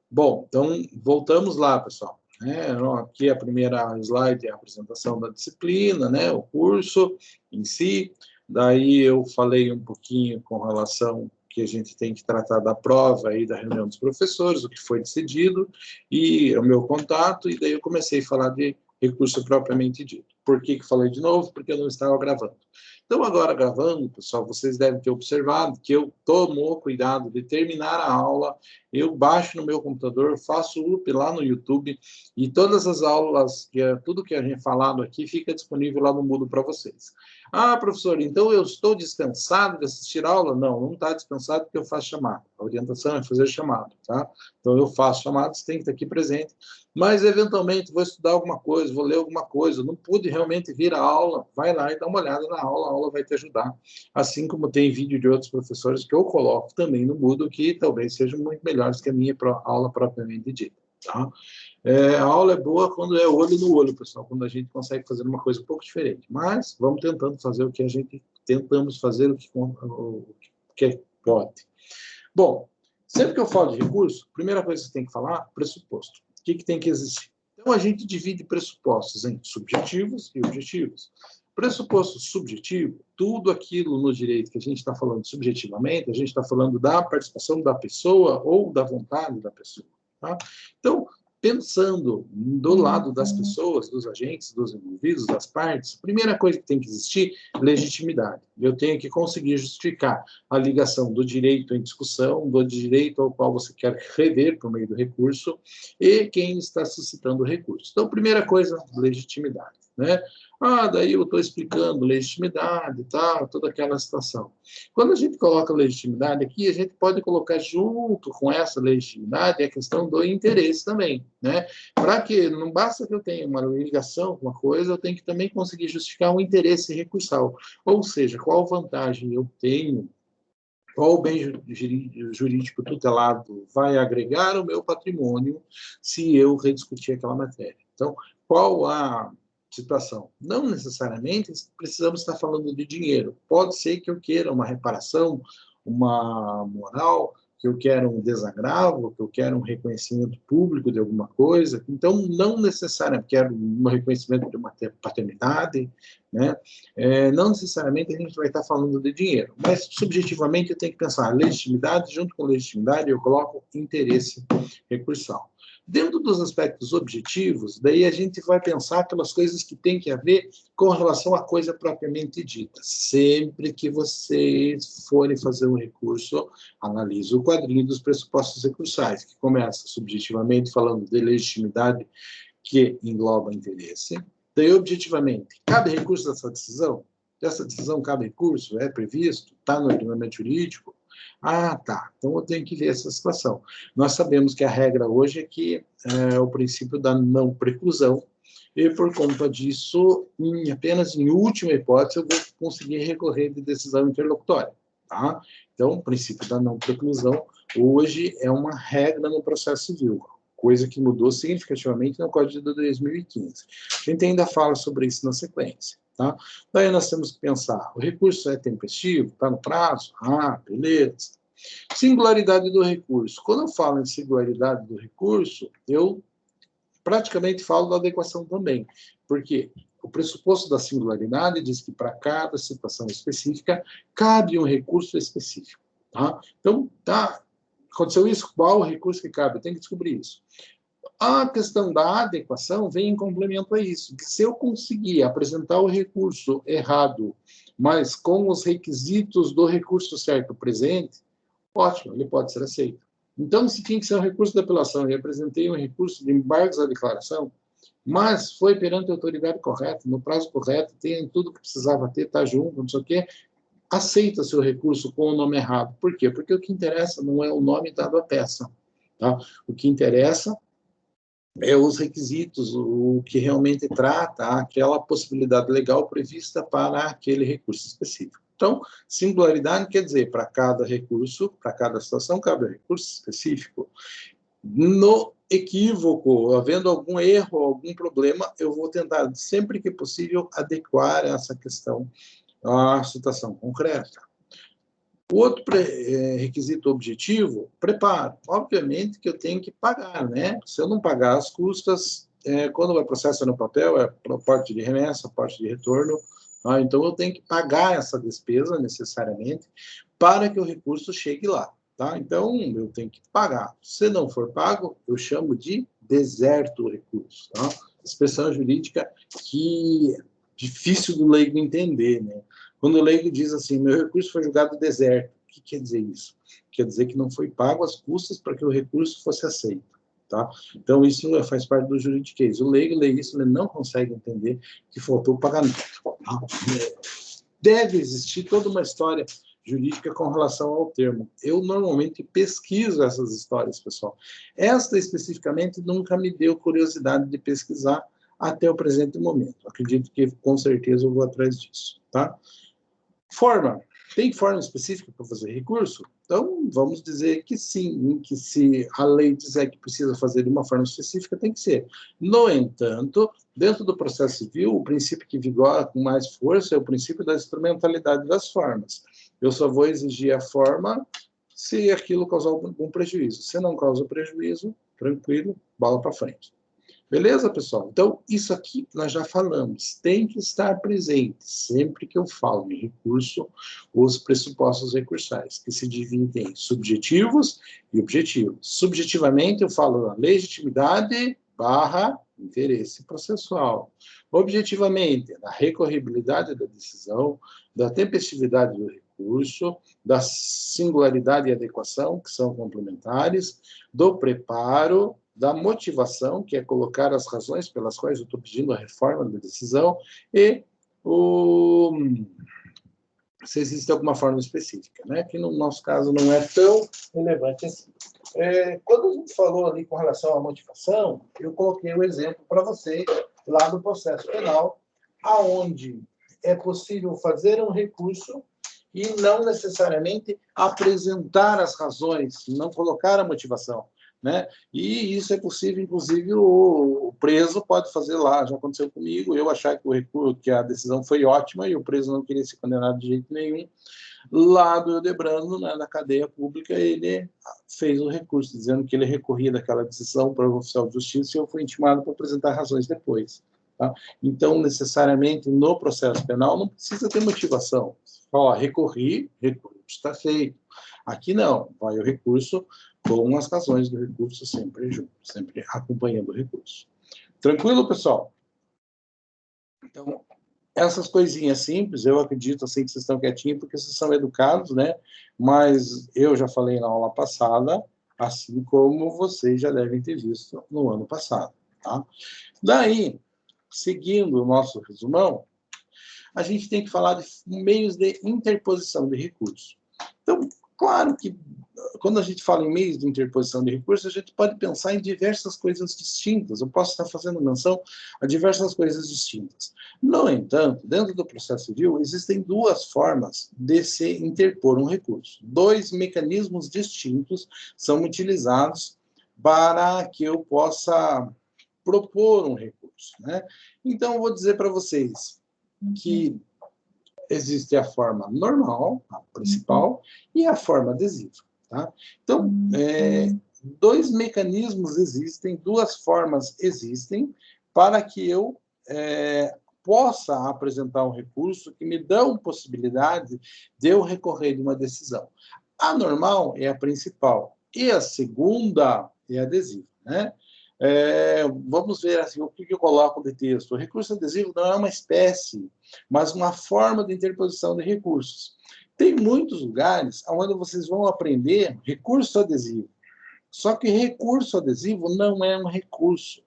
Bom, então, voltamos lá, pessoal. Aqui a primeira slide é a apresentação da disciplina, né, o curso em si. Daí eu falei um pouquinho com relação que a gente tem que tratar da prova e da reunião dos professores, o que foi decidido, e o meu contato, e daí eu comecei a falar de recurso propriamente dito. Por que que falei de novo? Porque eu não estava gravando. Então, agora gravando, pessoal, vocês devem ter observado que eu tomo cuidado de terminar a aula, eu baixo no meu computador, faço up lá no YouTube, e todas as aulas, tudo que a gente falado aqui, fica disponível lá no Moodle para vocês. Ah, professor, então eu estou dispensado de assistir aula? Não, não está dispensado porque eu faço chamada. A orientação é fazer chamada, tá? Então eu faço chamada, você tem que estar aqui presente. Mas, eventualmente, vou estudar alguma coisa, vou ler alguma coisa, não pude realmente vir à aula, vai lá e dá uma olhada na aula, a aula vai te ajudar. Assim como tem vídeo de outros professores que eu coloco também no Moodle, que talvez sejam muito melhores que a minha aula propriamente dita. Tá? A aula é boa quando é olho no olho, pessoal, quando a gente consegue fazer uma coisa um pouco diferente. Mas vamos tentando fazer o que a gente tentamos fazer o que pode. Bom, sempre que eu falo de recurso, a primeira coisa que você tem que falar, pressuposto. O que tem que existir? Então, a gente divide pressupostos em subjetivos e objetivos. Pressuposto subjetivo, tudo aquilo no direito que a gente está falando subjetivamente, a gente está falando da participação da pessoa ou da vontade da pessoa. Tá? Então, pensando do lado das pessoas, dos agentes, dos envolvidos, das partes, a primeira coisa que tem que existir, legitimidade. Eu tenho que conseguir justificar a ligação do direito em discussão, do direito ao qual você quer rever por meio do recurso, e quem está suscitando o recurso. Então, primeira coisa, legitimidade. Né? Daí eu estou explicando legitimidade e tal, toda aquela situação. Quando a gente coloca legitimidade aqui, a gente pode colocar junto com essa legitimidade a questão do interesse também, né? Para que não basta que eu tenha uma ligação com uma coisa, eu tenho que também conseguir justificar um interesse recursal. Ou seja, qual vantagem eu tenho, qual bem jurídico tutelado vai agregar ao meu patrimônio se eu rediscutir aquela matéria. Então, qual a situação? Não necessariamente precisamos estar falando de dinheiro. Pode ser que eu queira uma reparação, uma moral, que eu quero um desagravo, que eu quero um reconhecimento público de alguma coisa. Então, não necessariamente quero um reconhecimento de uma paternidade, né? Não necessariamente a gente vai estar falando de dinheiro, mas subjetivamente eu tenho que pensar legitimidade, junto com legitimidade eu coloco interesse recursal. Dentro dos aspectos objetivos, daí a gente vai pensar pelas coisas que tem que haver com relação à coisa propriamente dita. Sempre que vocês forem fazer um recurso, analise o quadrinho dos pressupostos recursais, que começa subjetivamente falando de legitimidade, que engloba interesse. Daí, objetivamente, cabe recurso dessa decisão? Dessa decisão cabe recurso? É previsto? Está no ordenamento jurídico? Tá. Então, eu tenho que ver essa situação. Nós sabemos que a regra hoje é que é o princípio da não preclusão, e, por conta disso, apenas em última hipótese, eu vou conseguir recorrer de decisão interlocutória. Tá? Então, o princípio da não preclusão, hoje, é uma regra no processo civil, coisa que mudou significativamente no Código de 2015. A gente ainda fala sobre isso na sequência. Tá? Daí nós temos que pensar, o recurso é tempestivo, está no prazo? Beleza. Singularidade do recurso. Quando eu falo em singularidade do recurso, eu praticamente falo da adequação também. Porque o pressuposto da singularidade diz que para cada situação específica cabe um recurso específico. Tá? Então, aconteceu isso, qual o recurso que cabe? Eu tenho que descobrir isso. A questão da adequação vem em complemento a isso, que se eu conseguir apresentar o recurso errado, mas com os requisitos do recurso certo presente, ótimo, ele pode ser aceito. Então, se tinha que ser um recurso de apelação, eu apresentei um recurso de embargos à declaração, mas foi perante a autoridade correta, no prazo correto, tem tudo que precisava ter, está junto, não sei o quê, aceita seu recurso com o nome errado. Por quê? Porque o que interessa não é o nome dado à peça. Tá? O que interessa os requisitos, o que realmente trata aquela possibilidade legal prevista para aquele recurso específico. Então, singularidade quer dizer, para cada recurso, para cada situação, cabe um recurso específico. No equívoco, havendo algum erro, algum problema, eu vou tentar, sempre que possível, adequar essa questão à situação concreta. O outro requisito objetivo, preparo. Obviamente que eu tenho que pagar, né? Se eu não pagar as custas, quando vai processo no papel, é parte de remessa, parte de retorno, tá? Então eu tenho que pagar essa despesa necessariamente para que o recurso chegue lá, tá? Então eu tenho que pagar. Se não for pago, eu chamo de deserto o recurso, tá? Expressão jurídica que é difícil do leigo entender, né? Quando o leigo diz assim, meu recurso foi julgado deserto, o que quer dizer isso? Quer dizer que não foi pago as custas para que o recurso fosse aceito, tá? Então, isso faz parte do juridiquês. O leigo lê isso, ele não consegue entender que faltou o pagamento. Tá? Deve existir toda uma história jurídica com relação ao termo. Eu normalmente pesquiso essas histórias, pessoal. Esta, especificamente, nunca me deu curiosidade de pesquisar até o presente momento. Acredito que, com certeza, eu vou atrás disso, tá? Forma. Tem forma específica para fazer recurso? Então, vamos dizer que sim, que se a lei disser que precisa fazer de uma forma específica, tem que ser. No entanto, dentro do processo civil, o princípio que vigora com mais força é o princípio da instrumentalidade das formas. Eu só vou exigir a forma se aquilo causar algum prejuízo. Se não causa prejuízo, tranquilo, bola para frente. Beleza, pessoal? Então, isso aqui nós já falamos. Tem que estar presente, sempre que eu falo em recurso, os pressupostos recursais, que se dividem em subjetivos e objetivos. Subjetivamente, eu falo da legitimidade / interesse processual. Objetivamente, da recorribilidade da decisão, da tempestividade do recurso, da singularidade e adequação, que são complementares, do preparo, da motivação, que é colocar as razões pelas quais eu estou pedindo a reforma da decisão, e se existe alguma forma específica, né? Que no nosso caso não é tão relevante assim. Quando a gente falou ali com relação à motivação, eu coloquei o exemplo para vocês lá do processo penal, aonde é possível fazer um recurso e não necessariamente apresentar as razões, não colocar a motivação, né? E isso é possível, inclusive o preso pode fazer lá, já aconteceu comigo, eu achar que o recurso, que a decisão foi ótima e o preso não queria ser condenado de jeito nenhum. Lá do Hildebrando, na cadeia pública, ele fez o recurso, dizendo que ele recorria daquela decisão para o oficial de justiça e eu fui intimado para apresentar razões depois. Tá? Então, necessariamente, no processo penal, não precisa ter motivação. Recorri, recurso está feito. Aqui não, vai o recurso com as razões do recurso sempre junto, sempre acompanhando o recurso. Tranquilo, pessoal? Então, essas coisinhas simples, eu acredito assim que vocês estão quietinhos porque vocês são educados, né? Mas eu já falei na aula passada, assim como vocês já devem ter visto no ano passado, tá? Daí, seguindo o nosso resumão, a gente tem que falar de meios de interposição de recurso. Então, claro que quando a gente fala em meios de interposição de recursos, a gente pode pensar em diversas coisas distintas. Eu posso estar fazendo menção a diversas coisas distintas. No entanto, dentro do processo civil, existem duas formas de se interpor um recurso. Dois mecanismos distintos são utilizados para que eu possa propor um recurso, né? Então, eu vou dizer para vocês que existe a forma normal, a principal, e a forma adesiva. Tá? Então, dois mecanismos existem, duas formas existem para que eu possa apresentar um recurso que me dão possibilidade de eu recorrer de uma decisão. A normal é a principal e a segunda é a adesiva, né? Vamos ver assim, o que eu coloco de texto. O recurso adesivo não é uma espécie, mas uma forma de interposição de recursos. Tem muitos lugares onde vocês vão aprender recurso adesivo. Só que recurso adesivo não é um recurso,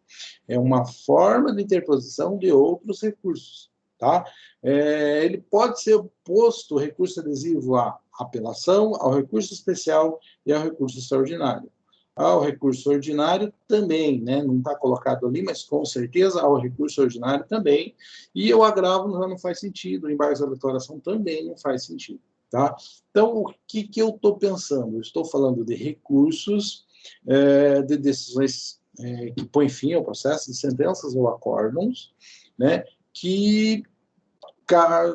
é uma forma de interposição de outros recursos. Tá? Ele pode ser posto, o recurso adesivo, à apelação, ao recurso especial e ao recurso extraordinário. Ao recurso ordinário também, né? Não está colocado ali, mas com certeza ao recurso ordinário também. E o agravo não faz sentido, o embargo da declaração também não faz sentido. Tá? Então, o que eu estou pensando? Eu estou falando de recursos, de decisões que põem fim ao processo, de sentenças ou acórdãos, né? Que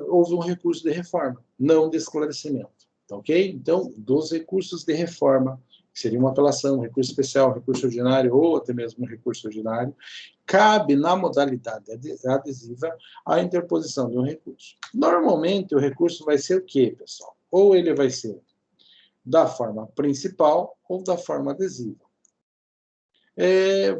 houve um recurso de reforma, não de esclarecimento. Tá ok? Então, dos recursos de reforma, que seria uma apelação, recurso especial, recurso ordinário ou até mesmo recurso ordinário, cabe na modalidade adesiva a interposição de um recurso. Normalmente, o recurso vai ser o quê, pessoal? Ou ele vai ser da forma principal ou da forma adesiva.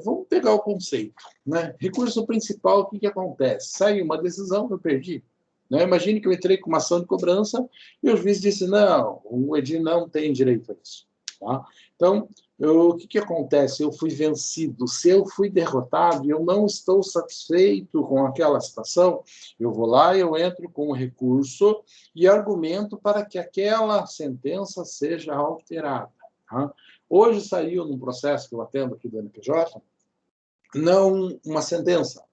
Vamos pegar o conceito, né? Recurso principal, o que acontece? Saiu uma decisão, eu perdi. Né? Imagine que eu entrei com uma ação de cobrança e o juiz disse, não, o Edir não tem direito a isso. Tá? Então, o que acontece? Eu fui vencido. Se eu fui derrotado e eu não estou satisfeito com aquela situação, eu vou lá, eu entro com o recurso e argumento para que aquela sentença seja alterada. Tá? Hoje saiu num processo que eu atendo aqui do NPJ, não uma sentença,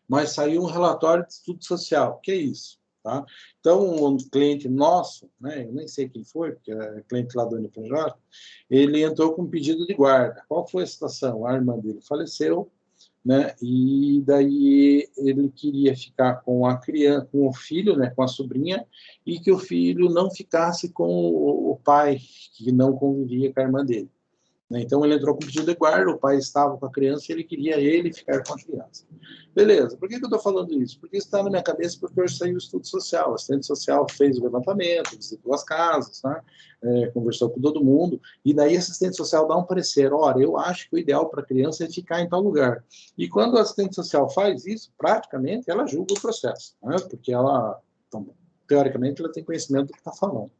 mas saiu um relatório de estudo social. O que é isso? Tá? Então, um cliente nosso, né, eu nem sei quem foi, porque é cliente lá do NPJ, ele entrou com um pedido de guarda. Qual foi a situação? A irmã dele faleceu, né, e daí ele queria ficar com a criança, com o filho, né, com a sobrinha, e que o filho não ficasse com o pai, que não convivia com a irmã dele. Então, ele entrou com pedido de guarda, o pai estava com a criança e ele queria ele ficar com a criança. Beleza, por que eu estou falando isso? Porque isso está na minha cabeça porque hoje saiu o estudo social. O assistente social fez o levantamento, visitou as casas, né? Conversou com todo mundo, e daí o assistente social dá um parecer, olha, eu acho que o ideal para a criança é ficar em tal lugar. E quando o assistente social faz isso, praticamente, ela julga o processo, né? Porque ela, então, teoricamente, ela tem conhecimento do que está falando.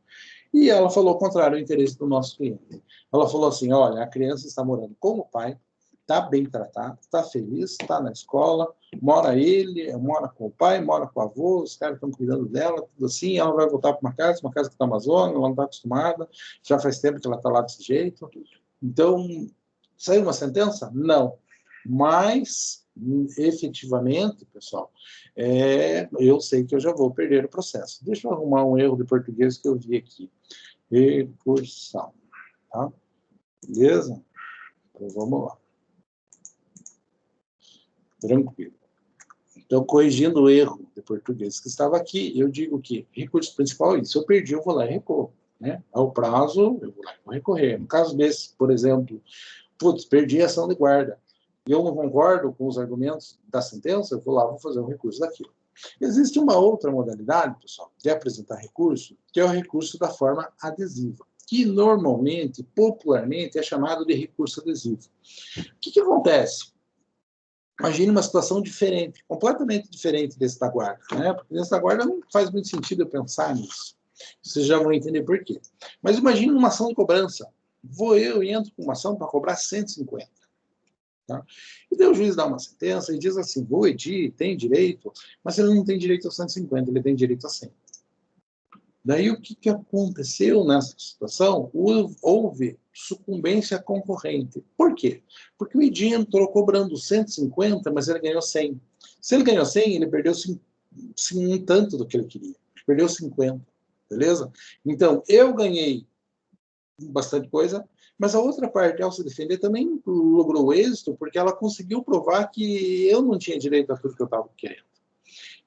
E ela falou o contrário, o interesse do nosso cliente. Ela falou assim, olha, a criança está morando com o pai, está bem tratado, está feliz, está na escola, mora com o pai, mora com o avô, os caras estão cuidando dela, tudo assim, ela vai voltar para uma casa que está na Amazônia, ela não está acostumada, já faz tempo que ela está lá desse jeito. Então, saiu uma sentença? Não. Mas, efetivamente, pessoal, eu sei que eu já vou perder o processo. Deixa eu arrumar um erro de português que eu vi aqui. Recursão. Tá? Beleza? Então, vamos lá. Tranquilo. Então, corrigindo o erro de português que estava aqui, eu digo que recurso principal é isso. Se eu perdi, eu vou lá e recorro. Né? Ao prazo, eu vou lá e vou recorrer. No caso desse, por exemplo, perdi a ação de guarda. E eu não concordo com os argumentos da sentença, eu vou lá, vou fazer um recurso daquilo. Existe uma outra modalidade, pessoal, de apresentar recurso, que é o recurso da forma adesiva, que normalmente, popularmente, é chamado de recurso adesivo. O que acontece? Imagine uma situação diferente, completamente diferente desse da guarda, né? Porque nesse da guarda não faz muito sentido eu pensar nisso. Vocês já vão entender por quê. Mas imagine uma ação de cobrança. Vou eu e entro com uma ação para cobrar 150. Tá? E daí o juiz dá uma sentença e diz assim, o Edir tem direito, mas ele não tem direito a 150, ele tem direito a 100. Daí o que aconteceu nessa situação? Houve sucumbência concorrente. Por quê? Porque o Edir entrou cobrando 150, mas ele ganhou 100. Se ele ganhou 100, ele perdeu um tanto do que ele queria. Ele perdeu 50, beleza? Então, eu ganhei bastante coisa, mas a outra parte, ao se defender, também logrou êxito, porque ela conseguiu provar que eu não tinha direito a tudo que eu estava querendo.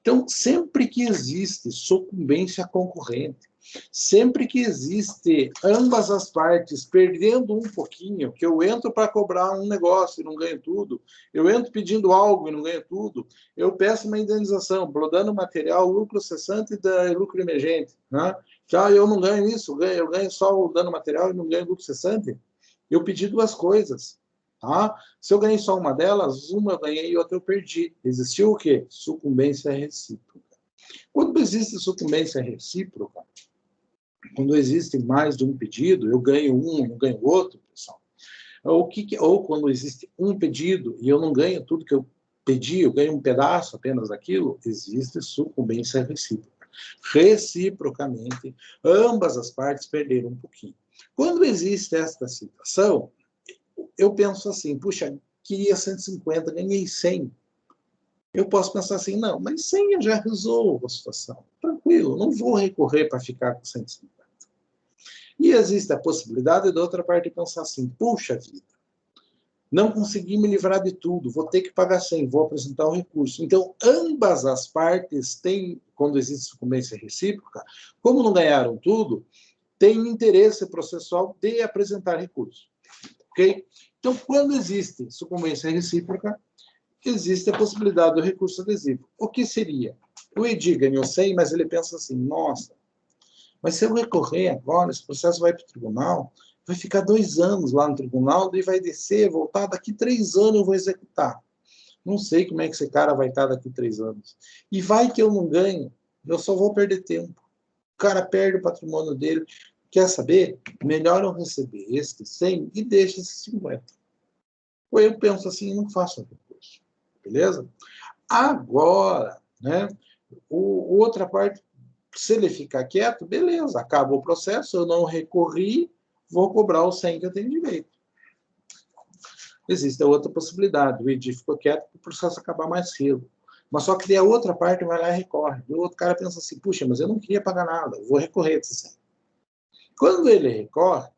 Então, sempre que existe sucumbência concorrente, sempre que existe ambas as partes perdendo um pouquinho, que eu entro para cobrar um negócio e não ganho tudo, eu entro pedindo algo e não ganho tudo, eu peço uma indenização por dano material, lucro cessante e lucro emergente. Né? Já eu não ganho isso, eu ganho só o dano material e não ganho lucro cessante. Eu pedi duas coisas. Tá? Se eu ganhei só uma delas, uma eu ganhei e outra eu perdi. Existiu o quê? Sucumbência recíproca. Quando existe sucumbência recíproca, quando existe mais de um pedido, eu ganho um e não ganho outro, pessoal. Ou quando existe um pedido e eu não ganho tudo que eu pedi, eu ganho um pedaço apenas daquilo, existe sucumbência recíproca. Reciprocamente, ambas as partes perderam um pouquinho. Quando existe esta situação, eu penso assim, puxa, queria 150, ganhei 100. Eu posso pensar assim, não, mas 100 eu já resolvo a situação. Tranquilo, não vou recorrer para ficar com 150. E existe a possibilidade da outra parte pensar assim, puxa vida, não consegui me livrar de tudo, vou ter que pagar 100, vou apresentar o recurso. Então, ambas as partes têm, quando existe sucumbência recíproca, como não ganharam tudo, tem interesse processual de apresentar recurso. Ok? Então, quando existe sucumbência recíproca, existe a possibilidade do recurso adesivo. O que seria? O Edi ganhou 100, mas ele pensa assim, nossa, mas se eu recorrer agora, esse processo vai para o tribunal, vai ficar 2 anos lá no tribunal, daí vai descer, voltar, daqui 3 anos eu vou executar. Não sei como é que esse cara vai estar daqui 3 anos. E vai que eu não ganho, eu só vou perder tempo. O cara perde o patrimônio dele. Quer saber? Melhor eu receber este 100 e deixa esse 50. Ou eu penso assim, não faço recurso. Beleza? Agora, né, outra parte, se ele ficar quieto, beleza, acaba o processo, eu não recorri, vou cobrar os 100 que eu tenho direito. Existe a outra possibilidade, o Edi ficou quieto para o processo acabar mais cedo. Mas só que daí a outra parte vai lá e recorre. E o outro cara pensa assim, puxa, mas eu não queria pagar nada, eu vou recorrer desses 100. Quando ele recorre,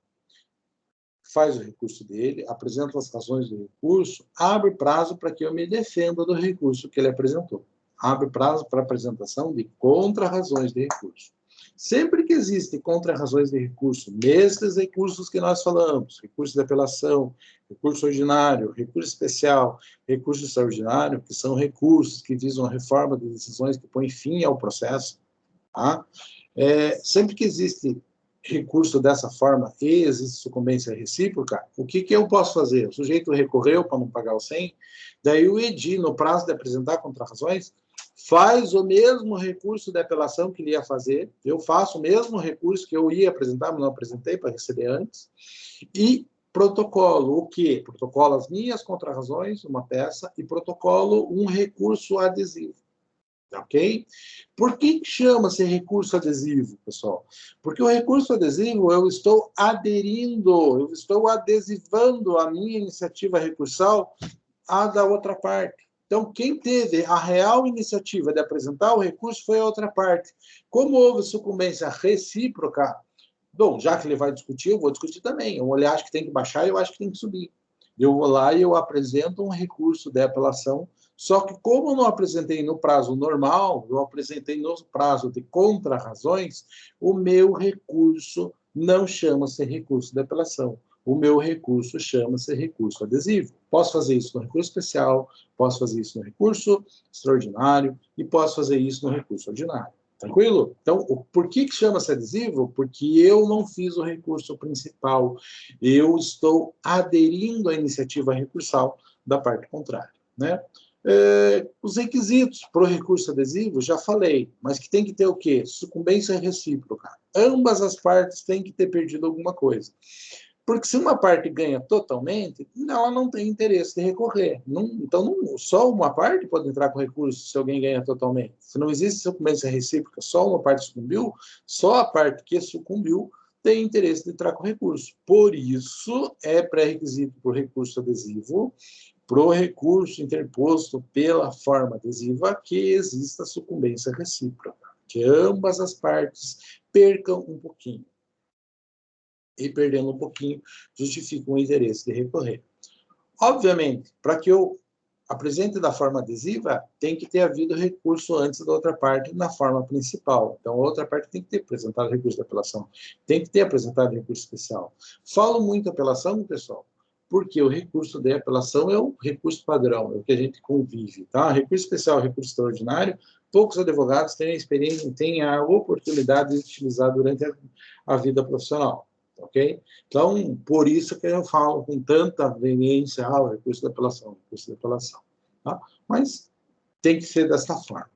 faz o recurso dele, apresenta as razões do recurso, abre prazo para que eu me defenda do recurso que ele apresentou. Abre prazo para apresentação de contra-razões de recurso. Sempre que existem contra-razões de recurso, nesses recursos que nós falamos, recurso de apelação, recurso ordinário, recurso especial, recurso extraordinário, que são recursos que visam a reforma de decisões que põem fim ao processo, tá? Sempre que existe recurso dessa forma e existe sucumbência recíproca, o que eu posso fazer? O sujeito recorreu para não pagar o 100, daí o Edi, no prazo de apresentar contra-razões, faz o mesmo recurso de apelação que ele ia fazer, eu faço o mesmo recurso que eu ia apresentar, mas não apresentei para receber antes, e protocolo o quê? Protocolo as minhas contra-razões, uma peça, e protocolo um recurso adesivo. Ok? Por que chama-se recurso adesivo, pessoal? Porque o recurso adesivo, eu estou aderindo, eu estou adesivando a minha iniciativa recursal à da outra parte. Então, quem teve a real iniciativa de apresentar o recurso foi a outra parte. Como houve sucumbência recíproca, bom, já que ele vai discutir, eu vou discutir também. Ele acha que tem que baixar, eu acho que tem que subir. Eu vou lá e eu apresento um recurso de apelação, só que como eu não apresentei no prazo normal, eu apresentei no prazo de contra-razões, o meu recurso não chama-se recurso de apelação. O meu recurso chama-se recurso adesivo. Posso fazer isso no recurso especial, posso fazer isso no recurso extraordinário e posso fazer isso no recurso ordinário. Tranquilo? Então, por que chama-se adesivo? Porque eu não fiz o recurso principal. Eu estou aderindo à iniciativa recursal da parte contrária, né? Os requisitos para o recurso adesivo, já falei, mas que tem que ter o quê? Sucumbência recíproca. Ambas as partes têm que ter perdido alguma coisa. Porque se uma parte ganha totalmente, ela não tem interesse de recorrer. Então, só uma parte pode entrar com recurso se alguém ganha totalmente. Se não existe sucumbência recíproca, só uma parte sucumbiu, só a parte que sucumbiu tem interesse de entrar com recurso. Por isso, é pré-requisito para o recurso adesivo, para o recurso interposto pela forma adesiva, que exista sucumbência recíproca, que ambas as partes percam um pouquinho. E perdendo um pouquinho, justifica o interesse de recorrer. Obviamente, para que eu apresente da forma adesiva, tem que ter havido recurso antes da outra parte na forma principal. Então, a outra parte tem que ter apresentado recurso de apelação, tem que ter apresentado recurso especial. Falo muito apelação, pessoal, porque o recurso de apelação é o recurso padrão, é o que a gente convive, tá? Recurso especial, recurso extraordinário, poucos advogados têm a experiência, têm a oportunidade de utilizar durante a vida profissional. Ok? Então, por isso que eu falo com tanta veemência, recurso de apelação, recurso de apelação. Tá? Mas tem que ser dessa forma.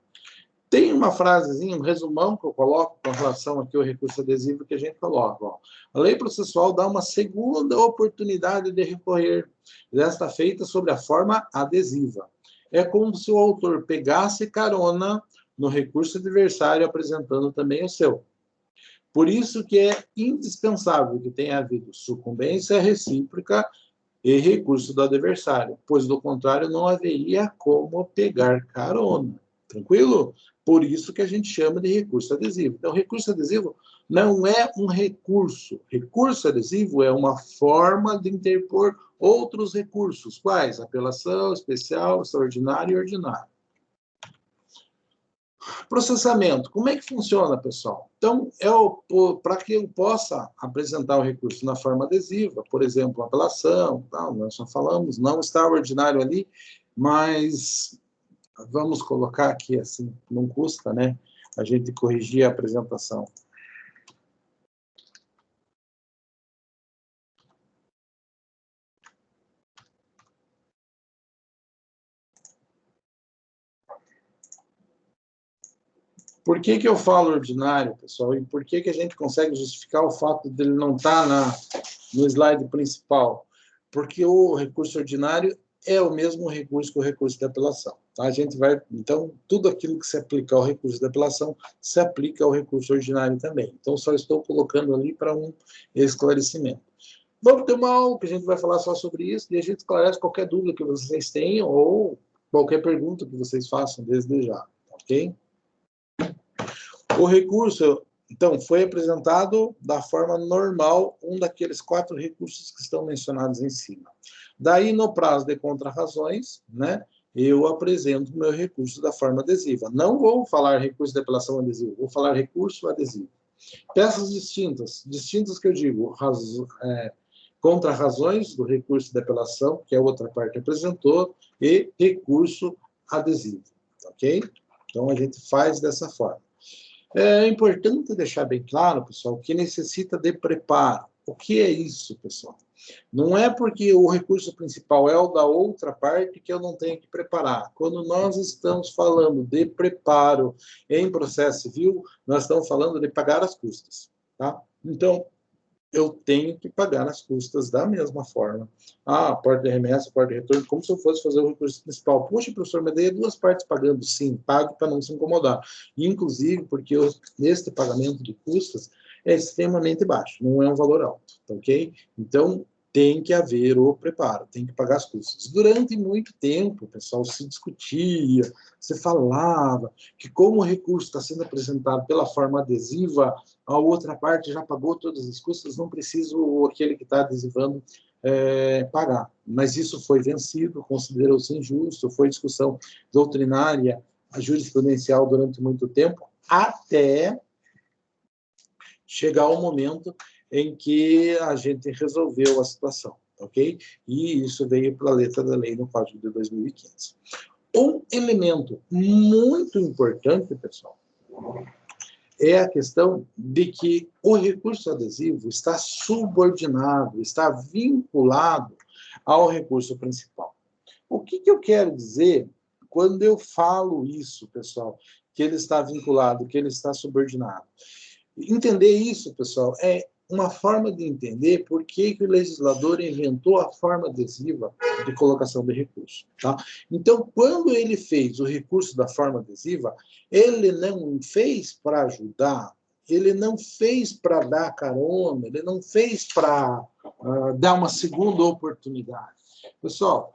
Tem uma frasezinha, um resumão que eu coloco com relação aqui ao recurso adesivo que a gente coloca. Ó. A lei processual dá uma segunda oportunidade de recorrer, desta feita sobre a forma adesiva. É como se o autor pegasse carona no recurso adversário apresentando também o seu. Por isso que é indispensável que tenha havido sucumbência recíproca e recurso do adversário, pois, do contrário, não haveria como pegar carona. Tranquilo? Por isso que a gente chama de recurso adesivo. Então, recurso adesivo não é um recurso. Recurso adesivo é uma forma de interpor outros recursos. Quais? Apelação, especial, extraordinário e ordinário. Processamento. Como é que funciona, pessoal? Então, para que eu possa apresentar o recurso na forma adesiva, por exemplo, apelação, tal, nós já falamos, não está ordinário ali, mas vamos colocar aqui assim, não custa, né? A gente corrigir a apresentação. Por que que eu falo ordinário, pessoal? E por que que a gente consegue justificar o fato dele não estar no slide principal? Porque o recurso ordinário é o mesmo recurso que o recurso de apelação. Tá? A gente vai, então, tudo aquilo que se aplica ao recurso de apelação se aplica ao recurso ordinário também. Então, só estou colocando ali para um esclarecimento. Vamos ter uma aula que a gente vai falar só sobre isso e a gente esclarece qualquer dúvida que vocês tenham ou qualquer pergunta que vocês façam desde já, ok? O recurso, então, foi apresentado da forma normal, um daqueles 4 recursos que estão mencionados em cima. Daí, no prazo de contrarrazões, né, eu apresento o meu recurso da forma adesiva. Não vou falar recurso de apelação adesivo, vou falar recurso adesivo. Peças distintas que eu digo, contrarrazões do recurso de apelação, que a outra parte apresentou, e recurso adesivo, ok? Então, a gente faz dessa forma. É importante deixar bem claro, pessoal, que necessita de preparo. O que é isso, pessoal? Não é porque o recurso principal é o da outra parte que eu não tenho que preparar. Quando nós estamos falando de preparo em processo civil, nós estamos falando de pagar as custas, tá? Então, eu tenho que pagar as custas da mesma forma. Porta de remessa, porta de retorno, como se eu fosse fazer o recurso principal. Poxa, professor, mas daí é 2 partes pagando. Sim, pago para não se incomodar. Inclusive, porque este pagamento de custas é extremamente baixo, não é um valor alto, tá ok? Então, tem que haver o preparo, tem que pagar as custas. Durante muito tempo, o pessoal se discutia, se falava que como o recurso está sendo apresentado pela forma adesiva, a outra parte já pagou todas as custas, não precisa aquele que está adesivando pagar. Mas isso foi vencido, considerou-se injusto, foi discussão doutrinária, jurisprudencial durante muito tempo, até chegar o momento em que a gente resolveu a situação, ok? E isso veio para a letra da lei no Código de 2015. Um elemento muito importante, pessoal, é a questão de que o recurso adesivo está subordinado, está vinculado ao recurso principal. O que eu quero dizer quando eu falo isso, pessoal, que ele está vinculado, que ele está subordinado? Entender isso, pessoal, é uma forma de entender por que o legislador inventou a forma adesiva de colocação de recurso. Tá? Então, quando ele fez o recurso da forma adesiva, ele não fez para ajudar, ele não fez para dar carona, ele não fez para dar uma segunda oportunidade. Pessoal,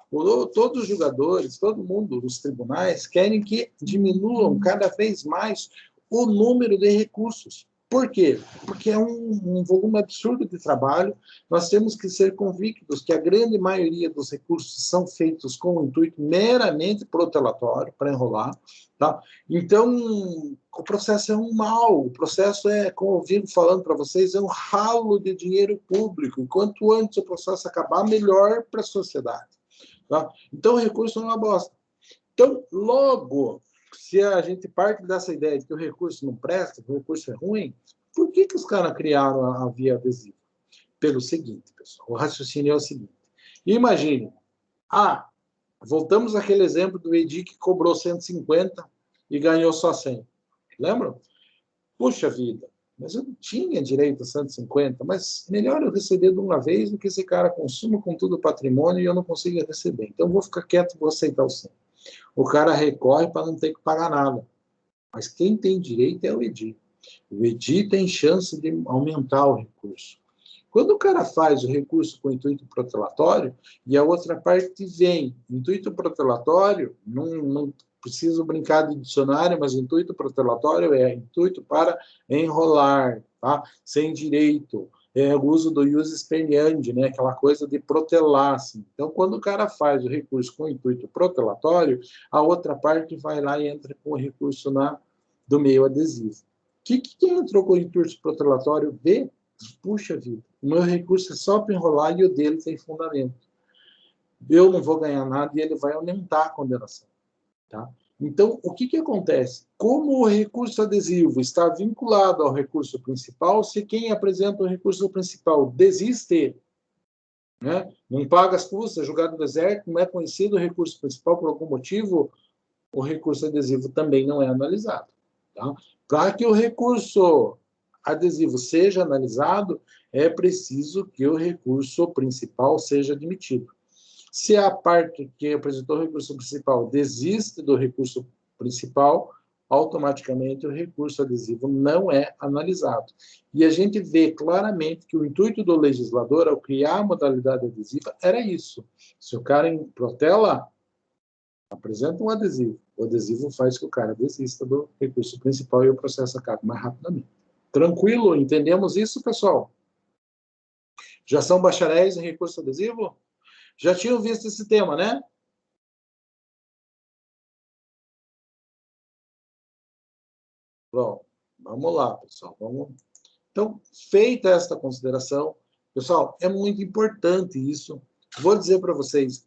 todos os jogadores, todo mundo, os tribunais, querem que diminuam cada vez mais o número de recursos. Por quê? Porque é um volume absurdo de trabalho. Nós temos que ser convictos que a grande maioria dos recursos são feitos com o intuito meramente protelatório, para enrolar. Tá? Então, o processo é um mal. O processo é, como eu vivo falando para vocês, é um ralo de dinheiro público. E quanto antes o processo acabar, melhor para a sociedade. Tá? Então, o recurso é uma bosta. Então, logo, se a gente parte dessa ideia de que o recurso não presta, que o recurso é ruim, por que os caras criaram a via adesiva? Pelo seguinte, pessoal, o raciocínio é o seguinte. Imagine, voltamos àquele exemplo do Edi que cobrou 150 e ganhou só 100. Lembram? Puxa vida, mas eu não tinha direito a 150, mas melhor eu receber de uma vez do que esse cara consuma com todo o patrimônio e eu não consiga receber. Então, vou ficar quieto e vou aceitar o 100. O cara recorre para não ter que pagar nada. Mas quem tem direito é o Edi. O Edi tem chance de aumentar o recurso. Quando o cara faz o recurso com intuito protelatório e a outra parte vem, intuito protelatório, não preciso brincar de dicionário, mas intuito protelatório é intuito para enrolar, tá? Sem direito. É o uso do ius experiandi, né? Aquela coisa de protelar. Assim. Então, quando o cara faz o recurso com intuito protelatório, a outra parte vai lá e entra com o recurso na do meio adesivo. Quem entrou com o recurso protelatório vê, puxa vida, o meu recurso é só para enrolar e o dele tem fundamento. Eu não vou ganhar nada e ele vai aumentar a condenação. Tá? Então, o que acontece? Como o recurso adesivo está vinculado ao recurso principal, se quem apresenta o recurso principal desiste, né, não paga as custas, é julgado no deserto, não é conhecido o recurso principal por algum motivo, o recurso adesivo também não é analisado. Tá? Para que o recurso adesivo seja analisado, é preciso que o recurso principal seja admitido. Se a parte que apresentou o recurso principal desiste do recurso principal, automaticamente o recurso adesivo não é analisado. E a gente vê claramente que o intuito do legislador, ao criar a modalidade adesiva, era isso. Se o cara protela, apresenta um adesivo. O adesivo faz que o cara desista do recurso principal e o processo acabe mais rapidamente. Tranquilo? Entendemos isso, pessoal? Já são bacharéis em recurso adesivo? Já tinham visto esse tema, né? Bom, vamos lá, pessoal. Então, feita esta consideração, pessoal, é muito importante isso. Vou dizer para vocês,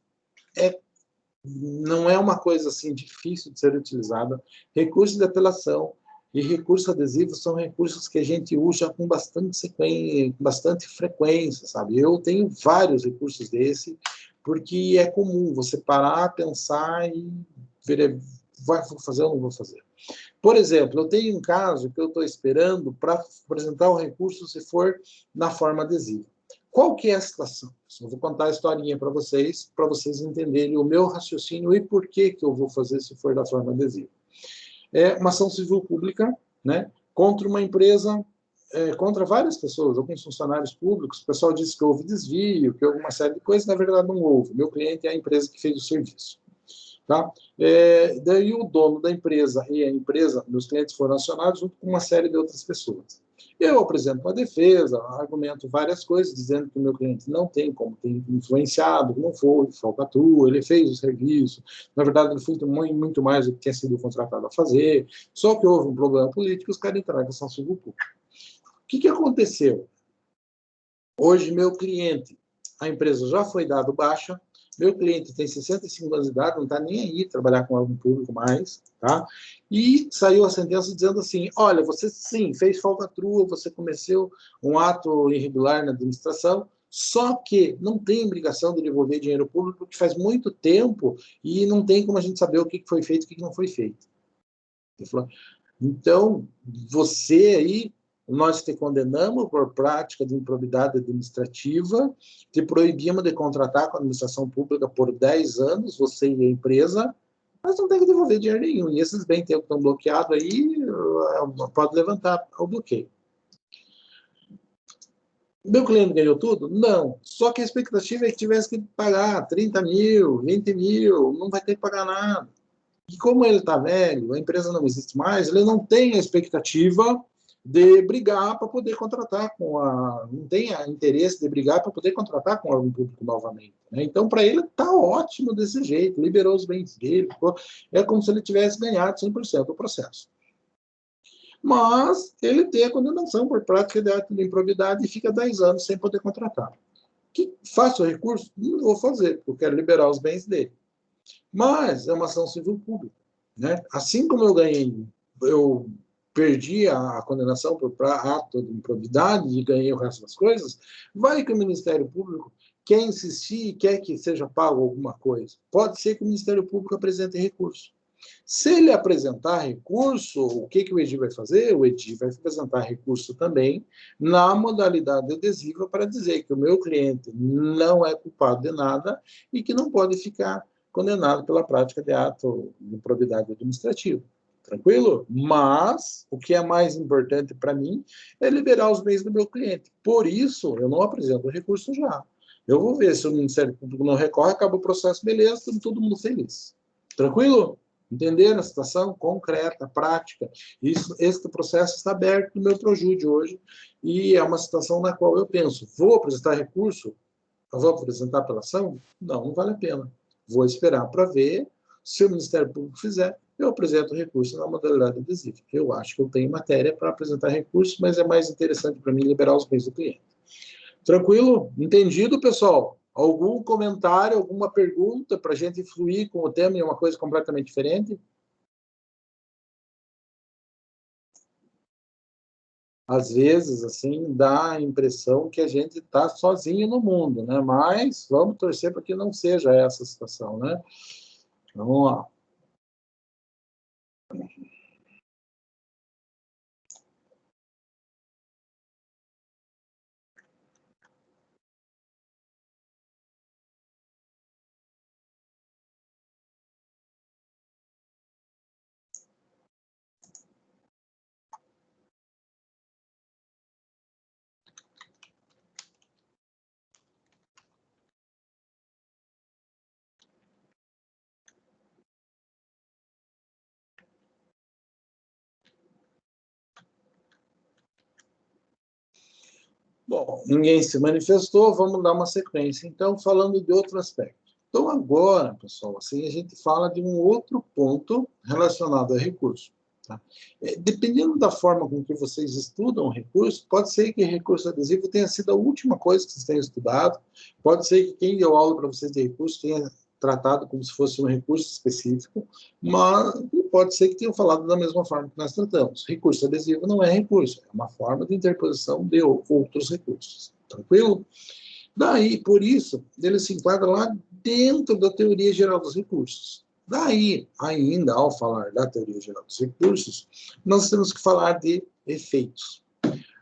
não é uma coisa assim difícil de ser utilizada. Recurso de apelação e recurso adesivo são recursos que a gente usa com bastante frequência, sabe? Eu tenho vários recursos desse, porque é comum você parar, pensar e ver, vou fazer ou não vou fazer. Por exemplo, eu tenho um caso que eu estou esperando para apresentar o recurso se for na forma adesiva. Qual que é a situação? Eu vou contar a historinha para vocês entenderem o meu raciocínio e por que eu vou fazer se for da forma adesiva. É uma ação civil pública, né, contra uma empresa, contra várias pessoas, alguns funcionários públicos. O pessoal disse que houve desvio, que houve uma série de coisas, na verdade não houve. Meu cliente é a empresa que fez o serviço. Tá? Daí o dono da empresa e a empresa, meus clientes foram acionados junto com uma série de outras pessoas. Eu apresento uma defesa, argumento várias coisas, dizendo que o meu cliente não tem como ter influenciado, não foi falcatrua, ele fez o serviço, na verdade ele foi muito mais do que tinha sido contratado a fazer, só que houve um problema político, os caras entraram em ação civil pública. O que aconteceu? Hoje, meu cliente, a empresa já foi dado baixa, meu cliente tem 65 anos de idade, não está nem aí trabalhar com algum público mais, tá? E saiu a sentença dizendo assim, olha, você sim, fez falcatrua, você cometeu um ato irregular na administração, só que não tem obrigação de devolver dinheiro público, porque faz muito tempo e não tem como a gente saber o que foi feito e o que não foi feito. Então, você aí, nós te condenamos por prática de improbidade administrativa, te proibimos de contratar com a administração pública por 10 anos, você e a empresa, mas não tem que devolver dinheiro nenhum. E esses bens que estão bloqueados aí, pode levantar o bloqueio. Meu cliente ganhou tudo? Não. Só que a expectativa é que tivesse que pagar 30 mil, 20 mil, não vai ter que pagar nada. E como ele está velho, a empresa não existe mais, ele não tem a expectativa de brigar para poder contratar não tem interesse de brigar para poder contratar com o órgão público novamente. Né? Então, para ele, está ótimo desse jeito, liberou os bens dele, é como se ele tivesse ganhado 100% do processo. Mas ele tem a condenação por prática de ato de improbidade e fica 10 anos sem poder contratar. Faço o recurso? Não vou fazer, porque eu quero liberar os bens dele. Mas é uma ação civil pública. Né? Assim como eu perdi a condenação por ato de improbidade e ganhei o resto das coisas, vai que o Ministério Público quer insistir e quer que seja pago alguma coisa. Pode ser que o Ministério Público apresente recurso. Se ele apresentar recurso, o que o EDI vai fazer? O EDI vai apresentar recurso também na modalidade adesiva para dizer que o meu cliente não é culpado de nada e que não pode ficar condenado pela prática de ato de improbidade administrativa. Tranquilo? Mas o que é mais importante para mim é liberar os bens do meu cliente. Por isso, eu não apresento o recurso já. Eu vou ver se o Ministério Público não recorre, acaba o processo, beleza, todo mundo feliz. Tranquilo? Entenderam a situação concreta, prática? Este processo está aberto no meu Projude hoje e é uma situação na qual eu penso, vou apresentar recurso? Eu vou apresentar apelação? Não vale a pena. Vou esperar para ver se o Ministério Público fizer, eu apresento recurso na modalidade adesiva. Eu acho que eu tenho matéria para apresentar recurso, mas é mais interessante para mim liberar os bens do cliente. Tranquilo? Entendido, pessoal? Algum comentário, alguma pergunta para a gente fluir com o tema em uma coisa completamente diferente? Às vezes, assim, dá a impressão que a gente está sozinho no mundo, né? Mas vamos torcer para que não seja essa a situação, né? Vamos lá. Bom, ninguém se manifestou, vamos dar uma sequência. Então, falando de outro aspecto. Então, agora, pessoal, assim, a gente fala de um outro ponto relacionado a recurso. Tá? Dependendo da forma com que vocês estudam o recurso, pode ser que recurso adesivo tenha sido a última coisa que vocês tenham estudado, pode ser que quem deu aula para vocês de recurso tenha tratado como se fosse um recurso específico, mas pode ser que tenham falado da mesma forma que nós tratamos. Recurso adesivo não é recurso, é uma forma de interposição de outros recursos. Tranquilo? Daí, por isso, ele se enquadra lá dentro da teoria geral dos recursos. Daí, ainda ao falar da teoria geral dos recursos, nós temos que falar de efeitos.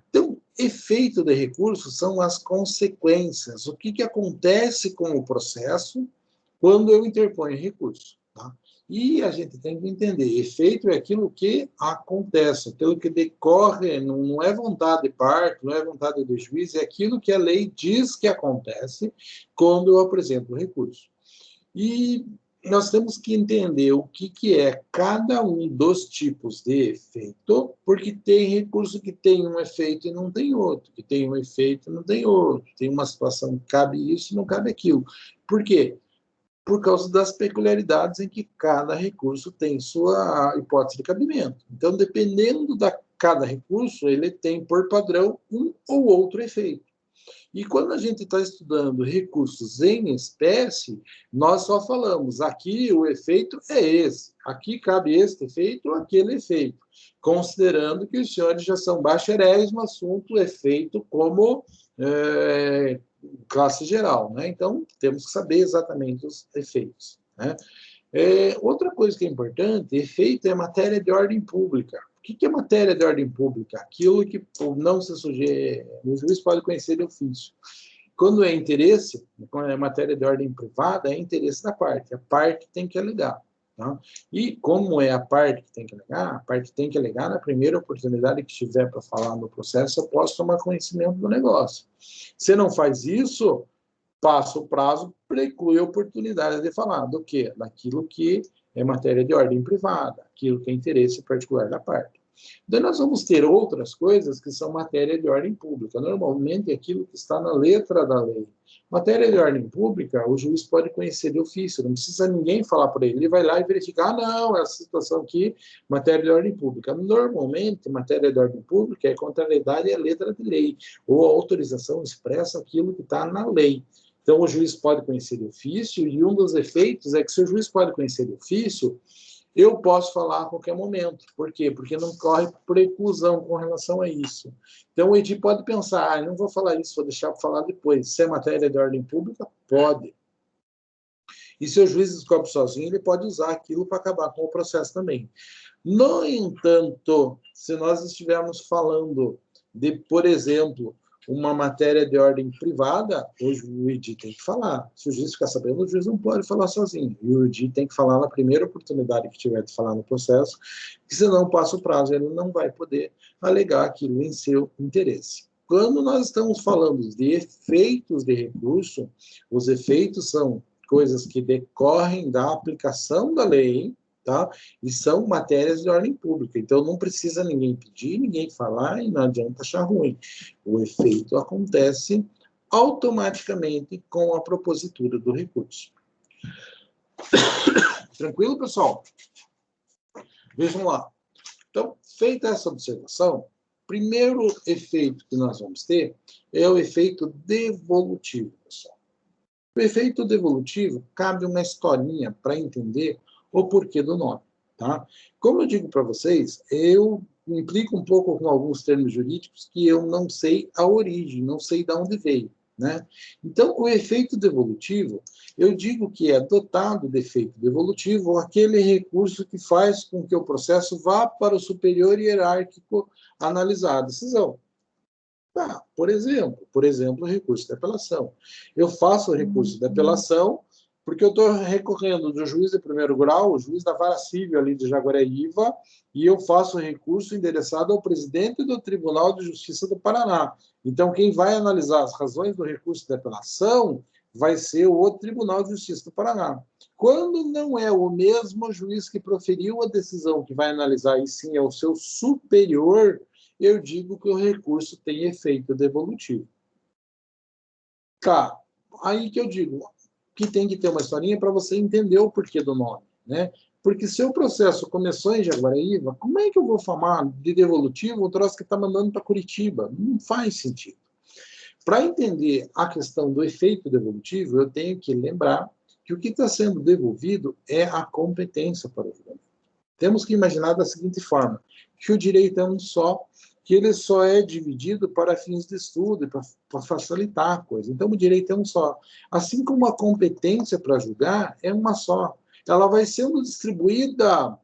Então, efeito de recursos são as consequências, o que acontece com o processo quando eu interponho recurso. Tá? E a gente tem que entender, efeito é aquilo que acontece, aquilo que decorre, não é vontade de parte, não é vontade do juiz, é aquilo que a lei diz que acontece quando eu apresento o recurso. E nós temos que entender o que é cada um dos tipos de efeito, porque tem recurso que tem um efeito e não tem outro, que tem um efeito e não tem outro, tem uma situação que cabe isso e não cabe aquilo. Por quê? Por causa das peculiaridades em que cada recurso tem sua hipótese de cabimento. Então, dependendo da cada recurso, ele tem, por padrão, um ou outro efeito. E quando a gente está estudando recursos em espécie, nós só falamos, aqui o efeito é esse, aqui cabe este efeito ou aquele efeito, considerando que os senhores já são bacharéis no assunto efeito como classe geral, né? Então, temos que saber exatamente os efeitos, né? Outra coisa que é importante, efeito é matéria de ordem pública. O que é matéria de ordem pública? Aquilo que não se sujeita, o juiz pode conhecer de ofício. Quando é interesse, quando é matéria de ordem privada, é interesse da parte. A parte tem que alegar. Tá? E como é a parte que tem que alegar, a parte tem que alegar na primeira oportunidade que tiver para falar no processo, eu posso tomar conhecimento do negócio. Se não faz isso, passa o prazo, preclui a oportunidade de falar do quê? Daquilo que é matéria de ordem privada, aquilo que é interesse particular da parte. Daí nós vamos ter outras coisas que são matéria de ordem pública. Normalmente é aquilo que está na letra da lei. Matéria de ordem pública, o juiz pode conhecer de ofício, não precisa ninguém falar para ele. Ele vai lá e verificar, não, essa situação aqui, matéria de ordem pública. Normalmente, matéria de ordem pública é contrariedade à letra de lei, ou a autorização expressa aquilo que está na lei. Então, o juiz pode conhecer de ofício, e um dos efeitos é que se o juiz pode conhecer de ofício, eu posso falar a qualquer momento. Por quê? Porque não corre preclusão com relação a isso. Então, o Edi pode pensar, não vou falar isso, vou deixar para falar depois. Se é matéria de ordem pública, pode. E se o juiz descobre sozinho, ele pode usar aquilo para acabar com o processo também. No entanto, se nós estivermos falando de, por exemplo, uma matéria de ordem privada, hoje o IDI tem que falar. Se o juiz ficar sabendo, o juiz não pode falar sozinho. E o IDI tem que falar na primeira oportunidade que tiver de falar no processo, e se não passa o prazo, ele não vai poder alegar aquilo em seu interesse. Quando nós estamos falando de efeitos de recurso, os efeitos são coisas que decorrem da aplicação da lei, tá? E são matérias de ordem pública. Então, não precisa ninguém pedir, ninguém falar, e não adianta achar ruim. O efeito acontece automaticamente com a propositura do recurso. Tranquilo, pessoal? Vejam lá. Então, feita essa observação, primeiro efeito que nós vamos ter é o efeito devolutivo, pessoal. O efeito devolutivo cabe uma historinha para entender o porquê do nome. Tá? Como eu digo para vocês, eu implico um pouco com alguns termos jurídicos que eu não sei a origem, não sei de onde veio. Né? Então, o efeito devolutivo, eu digo que é dotado de efeito devolutivo aquele recurso que faz com que o processo vá para o superior hierárquico analisar a decisão. Ah, por exemplo, o recurso de apelação. Eu faço o recurso de apelação porque eu estou recorrendo do juiz de primeiro grau, o juiz da vara civil ali de Jaguaraíva, e eu faço o recurso endereçado ao presidente do Tribunal de Justiça do Paraná. Então, quem vai analisar as razões do recurso de apelação vai ser o outro Tribunal de Justiça do Paraná. Quando não é o mesmo juiz que proferiu a decisão que vai analisar, e sim é o seu superior, eu digo que o recurso tem efeito devolutivo. Tá, aí que eu digo que tem que ter uma historinha para você entender o porquê do nome, né? Porque se o processo começou em Jaguaraíva, como é que eu vou falar de devolutivo um troço que está mandando para Curitiba? Não faz sentido. Para entender a questão do efeito devolutivo, eu tenho que lembrar que o que está sendo devolvido é a competência para o julgamento. Temos que imaginar da seguinte forma, que o direito é um só, que ele só é dividido para fins de estudo, para facilitar a coisa. Então, o direito é um só. Assim como a competência para julgar é uma só. Ela vai sendo distribuída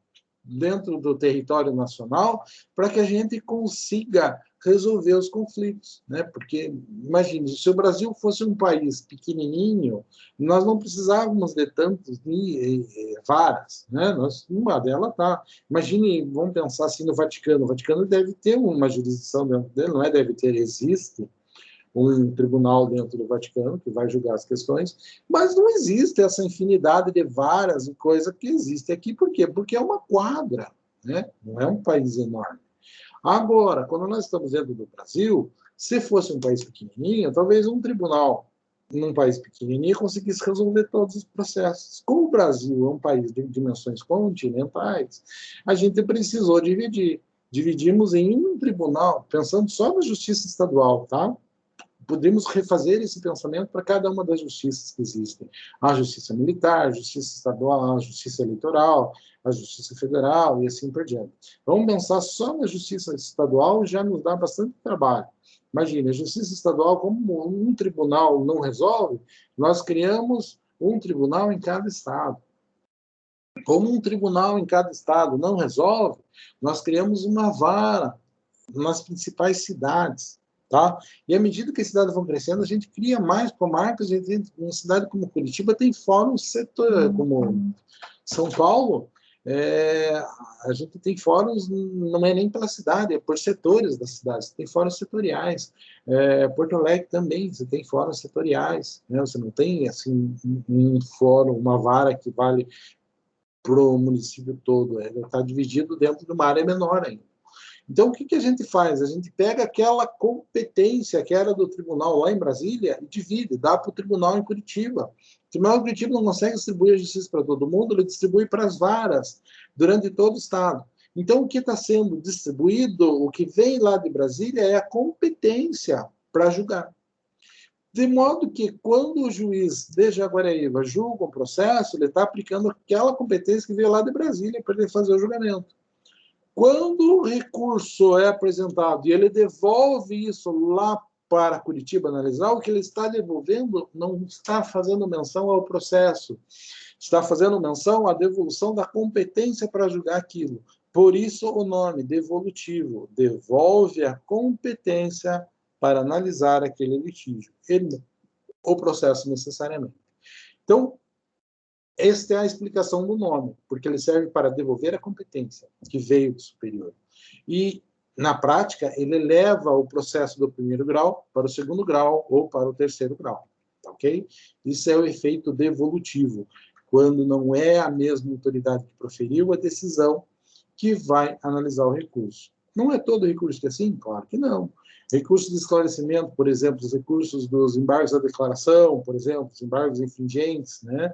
dentro do território nacional para que a gente consiga resolver os conflitos, né? Porque, imagine, se o Brasil fosse um país pequenininho, nós não precisávamos de tantos varas, né? Uma delas tá. Imagine, vamos pensar assim no Vaticano. O Vaticano deve ter uma jurisdição dentro dele, não é? Deve ter, existe um tribunal dentro do Vaticano que vai julgar as questões, mas não existe essa infinidade de varas e coisa que existe aqui. Por quê? Porque é uma quadra, né? Não é um país enorme. Agora, quando nós estamos dentro do Brasil, se fosse um país pequenininho, talvez um tribunal num país pequenininho conseguisse resolver todos os processos. Como o Brasil é um país de dimensões continentais, a gente precisou dividir. Dividimos em um tribunal, pensando só na justiça estadual, tá? Podemos refazer esse pensamento para cada uma das justiças que existem. A justiça militar, a justiça estadual, a justiça eleitoral, a justiça federal e assim por diante. Vamos pensar só na justiça estadual, já nos dá bastante trabalho. Imagina, a justiça estadual, como um tribunal não resolve, nós criamos um tribunal em cada estado. Como um tribunal em cada estado não resolve, nós criamos uma vara nas principais cidades. Tá? E à medida que as cidades vão crescendo, a gente cria mais comarcas. Uma cidade como Curitiba tem fóruns setor, como São Paulo, a gente tem fóruns, não é nem pela cidade, é por setores da cidade. Você tem fóruns setoriais. Porto Alegre também, você tem fóruns setoriais. Né? Você não tem assim um fórum, uma vara que vale para o município todo. Ele está dividido dentro de uma área menor ainda. Então, o que a gente faz? A gente pega aquela competência que era do tribunal lá em Brasília e divide, dá para o tribunal em Curitiba. O tribunal em Curitiba não consegue distribuir a justiça para todo mundo, ele distribui para as varas durante todo o estado. Então, o que está sendo distribuído, o que vem lá de Brasília é a competência para julgar. De modo que, quando o juiz de Jaguaraíva julga um processo, ele está aplicando aquela competência que veio lá de Brasília para ele fazer o julgamento. Quando o recurso é apresentado e ele devolve isso lá para Curitiba analisar, o que ele está devolvendo não está fazendo menção ao processo, está fazendo menção à devolução da competência para julgar aquilo. Por isso o nome devolutivo, devolve a competência para analisar aquele litígio, o processo necessariamente. Então, esta é a explicação do nome, porque ele serve para devolver a competência que veio do superior. E, na prática, ele leva o processo do primeiro grau para o segundo grau ou para o terceiro grau. Ok? Isso é o efeito devolutivo, quando não é a mesma autoridade que proferiu a decisão que vai analisar o recurso. Não é todo recurso que é assim? Claro que não. Recursos de esclarecimento, por exemplo, os recursos dos embargos da declaração, por exemplo, os embargos infringentes, né?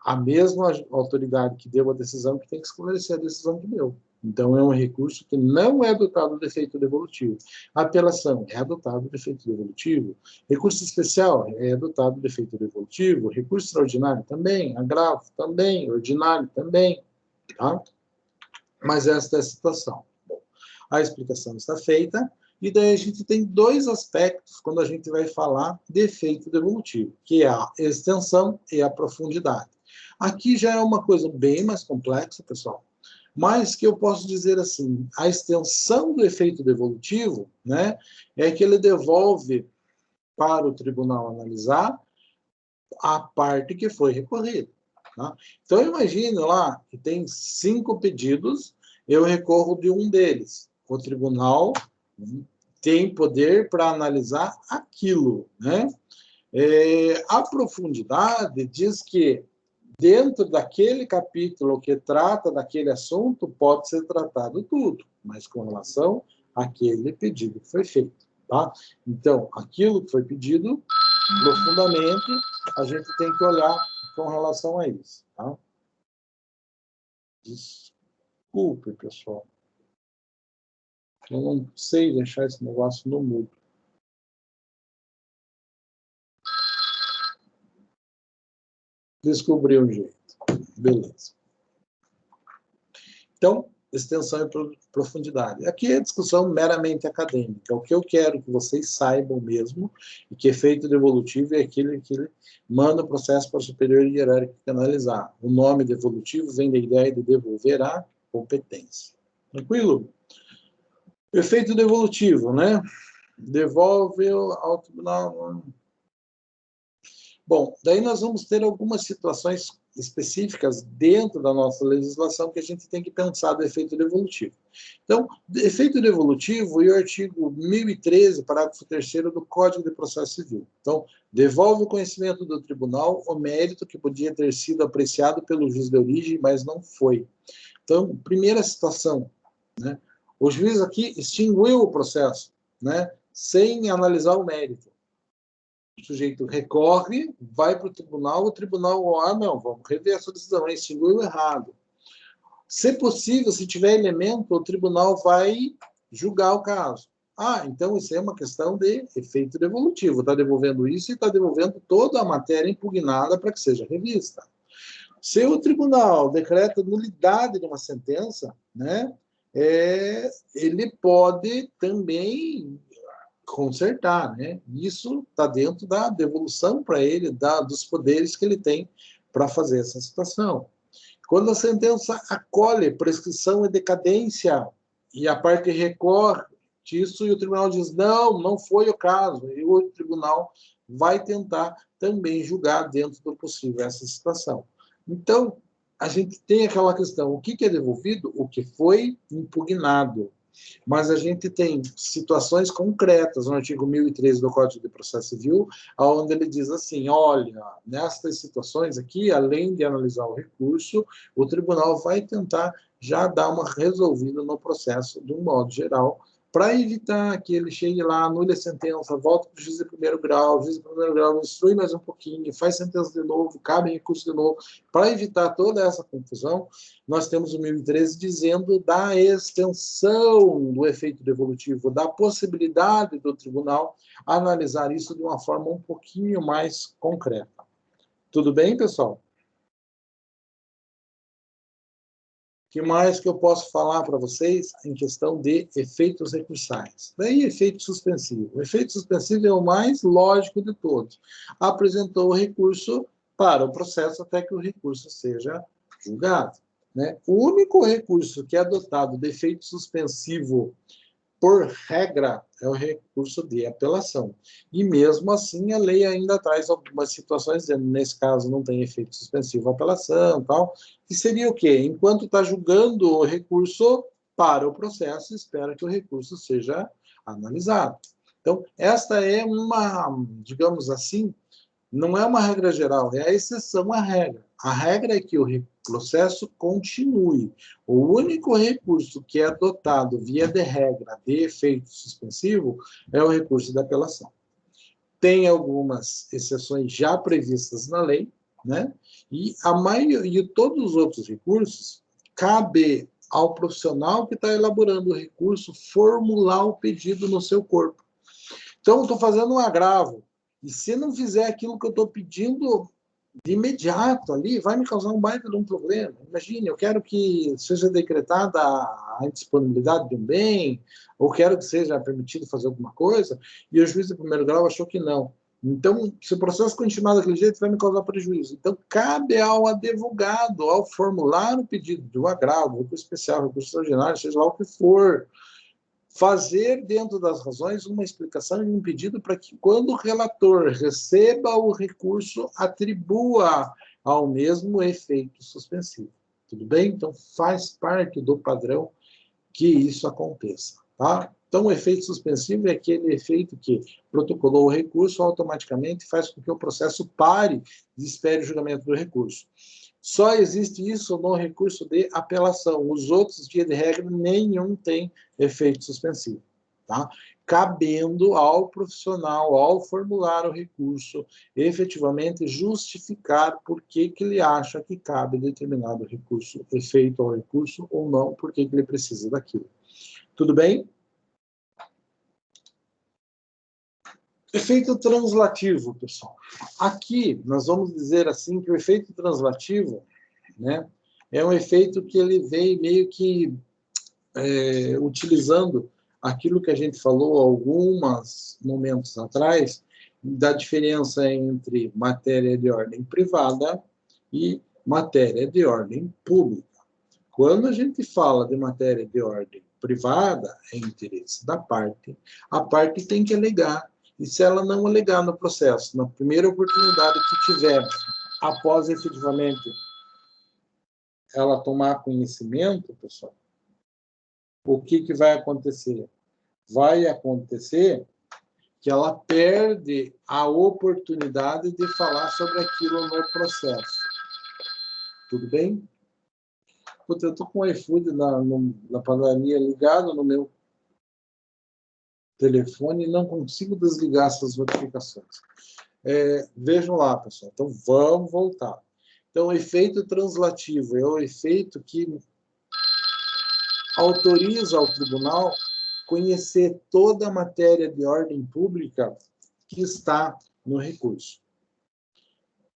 a mesma autoridade que deu a decisão que tem que esclarecer a decisão que deu. Então, é um recurso que não é dotado de efeito devolutivo. A apelação é dotado de efeito devolutivo. Recurso especial é dotado de efeito devolutivo. Recurso extraordinário também. Agravo também. Ordinário também. Tá? Mas esta é a situação. Bom, a explicação está feita. E daí a gente tem dois aspectos quando a gente vai falar de efeito devolutivo, que é a extensão e a profundidade. Aqui já é uma coisa bem mais complexa, pessoal, mas que eu posso dizer assim, a extensão do efeito devolutivo, né, é que ele devolve para o tribunal analisar a parte que foi recorrida. Tá? Então, imagine lá que tem 5 pedidos, eu recorro de um deles. O tribunal tem poder para analisar aquilo. Né? A profundidade diz que dentro daquele capítulo que trata daquele assunto, pode ser tratado tudo, mas com relação àquele pedido que foi feito. Tá? Então, aquilo que foi pedido, profundamente, a gente tem que olhar com relação a isso. Tá? Desculpe, pessoal. Eu não sei deixar esse negócio no mudo. Descobri um jeito. Beleza. Então, extensão e profundidade. Aqui é discussão meramente acadêmica. O que eu quero que vocês saibam mesmo, e que efeito devolutivo é aquele que manda o processo para o superior hierárquico analisar. O nome devolutivo vem da ideia de devolver a competência. Tranquilo? Efeito devolutivo, né? Devolve ao tribunal. Bom, daí nós vamos ter algumas situações específicas dentro da nossa legislação que a gente tem que pensar do efeito devolutivo. Então, efeito devolutivo e o artigo 1013, parágrafo 3º do Código de Processo Civil. Então, devolve o conhecimento do tribunal o mérito que podia ter sido apreciado pelo juiz de origem, mas não foi. Então, primeira situação, né? O juiz aqui extinguiu o processo, né? Sem analisar o mérito. O sujeito recorre, vai para o tribunal, não, vamos rever essa decisão, extinguiu errado. Se possível, se tiver elemento, o tribunal vai julgar o caso. Então isso é uma questão de efeito devolutivo, está devolvendo isso e está devolvendo toda a matéria impugnada para que seja revista. Se o tribunal decreta nulidade de uma sentença, né, ele pode também consertar, né? Isso está dentro da devolução para ele, dos poderes que ele tem para fazer essa situação. Quando a sentença acolhe prescrição e decadência, e a parte recorre disso, e o tribunal diz, não foi o caso, e o tribunal vai tentar também julgar dentro do possível essa situação. Então, a gente tem aquela questão, o que é devolvido? O que foi impugnado. Mas a gente tem situações concretas no artigo 1013 do Código de Processo Civil, onde ele diz assim, olha, nestas situações aqui, além de analisar o recurso, o tribunal vai tentar já dar uma resolvida no processo de um modo geral, para evitar que ele chegue lá, anule a sentença, volta para o juiz de primeiro grau, o juiz de primeiro grau instrui mais um pouquinho, faz sentença de novo, cabe em recurso de novo. Para evitar toda essa confusão, nós temos o 1013 dizendo da extensão do efeito devolutivo, da possibilidade do tribunal analisar isso de uma forma um pouquinho mais concreta. Tudo bem, pessoal? O que mais que eu posso falar para vocês em questão de efeitos recursais? Daí, efeito suspensivo. O efeito suspensivo é o mais lógico de todos. Apresentou o recurso para o processo até que o recurso seja julgado. Né? O único recurso que é dotado de efeito suspensivo, por regra, é o recurso de apelação. E mesmo assim, a lei ainda traz algumas situações, nesse caso não tem efeito suspensivo a apelação, tal, que seria o quê? Enquanto está julgando o recurso, para o processo, espera que o recurso seja analisado. Então, esta é uma, digamos assim, não é uma regra geral, é a exceção à regra. A regra é que o processo continue. O único recurso que é adotado via de regra de efeito suspensivo é o recurso da apelação. Tem algumas exceções já previstas na lei, né? E todos os outros recursos, cabe ao profissional que está elaborando o recurso formular o pedido no seu corpo. Então, estou fazendo um agravo, e se não fizer aquilo que eu estou pedindo de imediato ali, vai me causar um baita de um problema. Imagine, eu quero que seja decretada a indisponibilidade de um bem, ou quero que seja permitido fazer alguma coisa, e o juiz de primeiro grau achou que não. Então, se o processo continuar daquele jeito, vai me causar prejuízo. Então, cabe ao advogado, ao formular o pedido de um agravo, recurso especial, recurso extraordinário, seja lá o que for, fazer, dentro das razões, uma explicação e um pedido para que, quando o relator receba o recurso, atribua ao mesmo efeito suspensivo. Tudo bem? Então, faz parte do padrão que isso aconteça. Tá? Então, o efeito suspensivo é aquele efeito que protocolou o recurso, automaticamente faz com que o processo pare e espere o julgamento do recurso. Só existe isso no recurso de apelação. Os outros, via de regra, nenhum tem efeito suspensivo. Tá? Cabendo ao profissional, ao formular o recurso, efetivamente justificar por que ele acha que cabe determinado recurso, efeito ao recurso ou não, por que ele precisa daquilo. Tudo bem? Efeito translativo, pessoal. Aqui, nós vamos dizer assim que o efeito translativo, né, é um efeito que ele vem meio que utilizando aquilo que a gente falou alguns momentos atrás, da diferença entre matéria de ordem privada e matéria de ordem pública. Quando a gente fala de matéria de ordem privada, é interesse da parte, a parte tem que alegar. E se ela não alegar no processo, na primeira oportunidade que tiver, após efetivamente ela tomar conhecimento, pessoal, o que vai acontecer? Vai acontecer que ela perde a oportunidade de falar sobre aquilo no processo. Tudo bem? Puta, eu estou com o iFood na padaria ligado no meu telefone e não consigo desligar essas notificações. Vejam lá, pessoal. Então, vamos voltar. Então, o efeito translativo é o efeito que autoriza ao tribunal conhecer toda a matéria de ordem pública que está no recurso.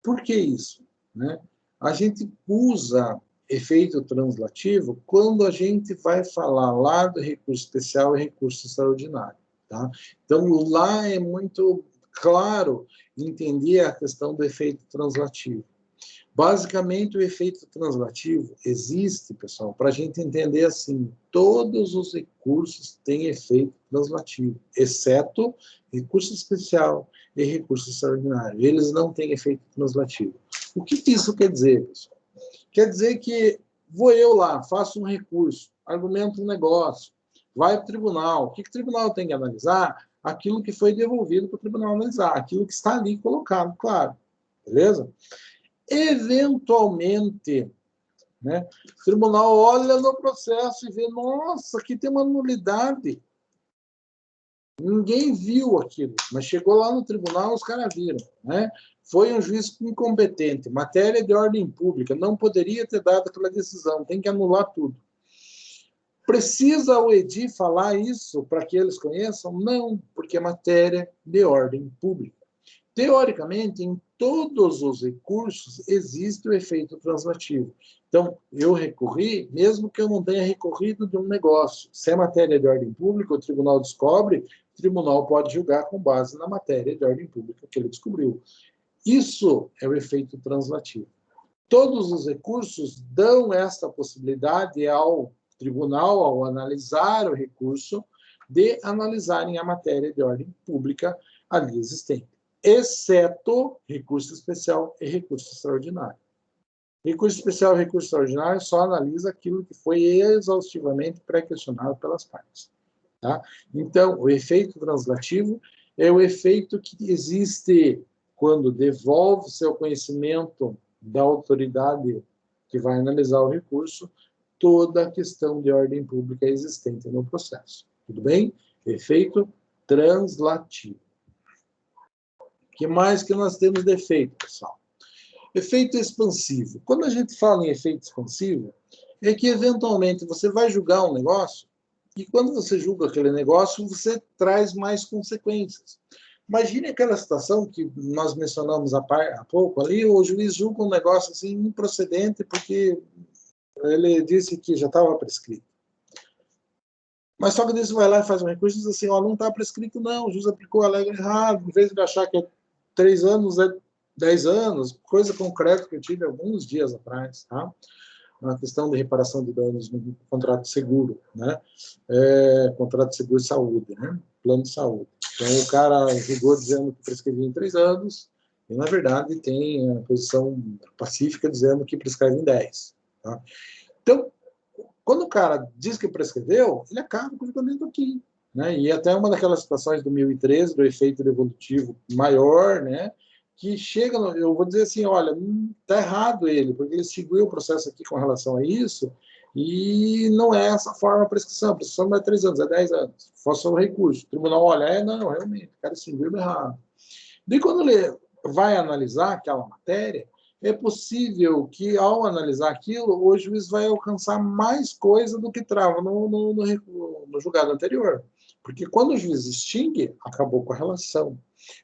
Por que isso? Né? A gente usa efeito translativo quando a gente vai falar lá do recurso especial e recurso extraordinário. Tá? Então, lá é muito claro entender a questão do efeito translativo. Basicamente, o efeito translativo existe, pessoal, para a gente entender assim, todos os recursos têm efeito translativo, exceto recurso especial e recurso extraordinário. Eles não têm efeito translativo. O que isso quer dizer, pessoal? Quer dizer que vou eu lá, faço um recurso, argumento um negócio, vai para o tribunal. O que o tribunal tem que analisar? Aquilo que foi devolvido para o tribunal analisar, aquilo que está ali colocado, claro. Beleza? Eventualmente, né, o tribunal olha no processo e vê, nossa, aqui tem uma nulidade. Ninguém viu aquilo, mas chegou lá no tribunal, os caras viram. Né? Foi um juiz incompetente, matéria de ordem pública, não poderia ter dado aquela decisão, tem que anular tudo. Precisa o EDI falar isso para que eles conheçam? Não, porque é matéria de ordem pública. Teoricamente, em todos os recursos existe o efeito translativo. Então, eu recorri, mesmo que eu não tenha recorrido de um negócio. Se é matéria de ordem pública, o tribunal descobre, o tribunal pode julgar com base na matéria de ordem pública que ele descobriu. Isso é o efeito translativo. Todos os recursos dão esta possibilidade ao tribunal, ao analisar o recurso, de analisarem a matéria de ordem pública ali existente, exceto recurso especial e recurso extraordinário. Recurso especial e recurso extraordinário só analisa aquilo que foi exaustivamente pré-questionado pelas partes. Tá? Então, o efeito translativo é o efeito que existe quando devolve seu conhecimento da autoridade que vai analisar o recurso toda a questão de ordem pública existente no processo. Tudo bem? Efeito translativo. O que mais que nós temos de efeito, pessoal? Efeito expansivo. Quando a gente fala em efeito expansivo, é que, eventualmente, você vai julgar um negócio e, quando você julga aquele negócio, você traz mais consequências. Imagine aquela situação que nós mencionamos há pouco ali, o juiz julga um negócio assim, improcedente porque ele disse que já estava prescrito. Mas só que você vai lá e faz um recurso e diz assim, ó, não está prescrito não, o juiz aplicou a regra errada, em vez de achar que é 3 anos, é 10 anos, coisa concreta que eu tive alguns dias atrás, tá? Uma questão de reparação de danos no contrato de seguro, né? Contrato de seguro de saúde, né? Plano de saúde. Então, o cara julgou dizendo que prescrevia em 3 anos, e, na verdade, tem a posição pacífica dizendo que prescreve em 10. Tá? Então, quando o cara diz que prescreveu, ele acaba com o julgamento aqui. Né? E até uma daquelas situações do 2013, do efeito devolutivo maior, né? Que chega, eu vou dizer assim, olha, está errado ele, porque ele seguiu o processo aqui com relação a isso, e não é essa forma a prescrição não é 3 anos, é 10 anos. Faça o recurso. O tribunal olha, não, realmente, o cara seguiu errado. Daí, quando ele vai analisar aquela matéria, é possível que, ao analisar aquilo, o juiz vai alcançar mais coisa do que trava no julgado anterior. Porque quando o juiz extingue, acabou com a relação.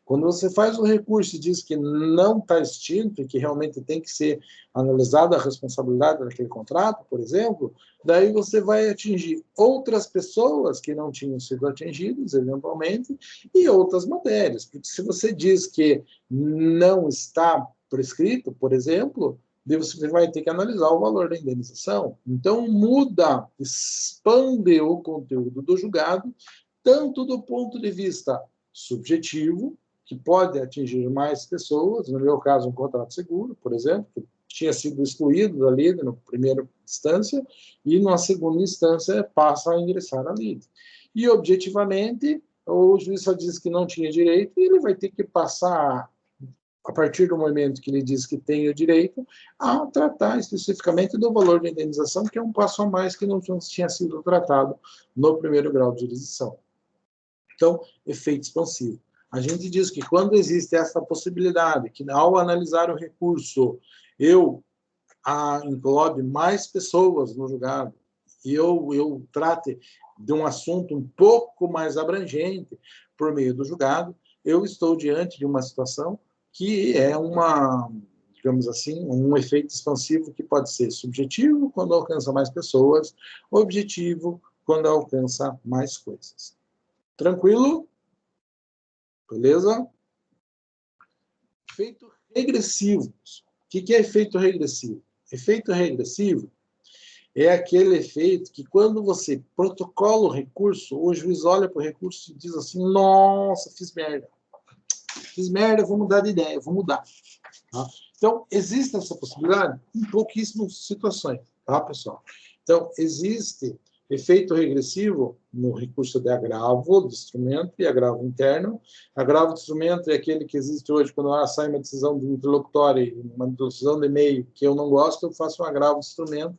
Quando você faz o recurso e diz que não está extinto e que realmente tem que ser analisada a responsabilidade daquele contrato, por exemplo, daí você vai atingir outras pessoas que não tinham sido atingidas, eventualmente, e outras matérias. Porque se você diz que não está prescrito, por exemplo, você vai ter que analisar o valor da indenização. Então, muda, expande o conteúdo do julgado, tanto do ponto de vista subjetivo, que pode atingir mais pessoas, no meu caso, um contrato seguro, por exemplo, que tinha sido excluído da lide na primeira instância, e na segunda instância passa a ingressar na lide. E, objetivamente, o juiz só diz que não tinha direito, e ele vai ter que passar, a partir do momento que ele diz que tem o direito, a tratar especificamente do valor da indenização, que é um passo a mais que não tinha sido tratado no primeiro grau de jurisdição. Então, efeito expansivo. A gente diz que quando existe essa possibilidade, que ao analisar o recurso, eu englobe mais pessoas no julgado, e eu trate de um assunto um pouco mais abrangente por meio do julgado, eu estou diante de uma situação que é digamos assim, um efeito expansivo que pode ser subjetivo, quando alcança mais pessoas, objetivo, quando alcança mais coisas. Tranquilo? Beleza? Efeito regressivo. O que é efeito regressivo? Efeito regressivo é aquele efeito que, quando você protocola o recurso, o juiz olha para o recurso e diz assim, nossa, fiz merda. Fiz merda, vou mudar de ideia, vou mudar. Tá? Então, existe essa possibilidade em pouquíssimas situações, tá, pessoal? Então, existe efeito regressivo no recurso de agravo do instrumento e agravo interno. Agravo do instrumento é aquele que existe hoje quando sai uma decisão de interlocutório, uma decisão de e-mail que eu não gosto, eu faço um agravo do instrumento.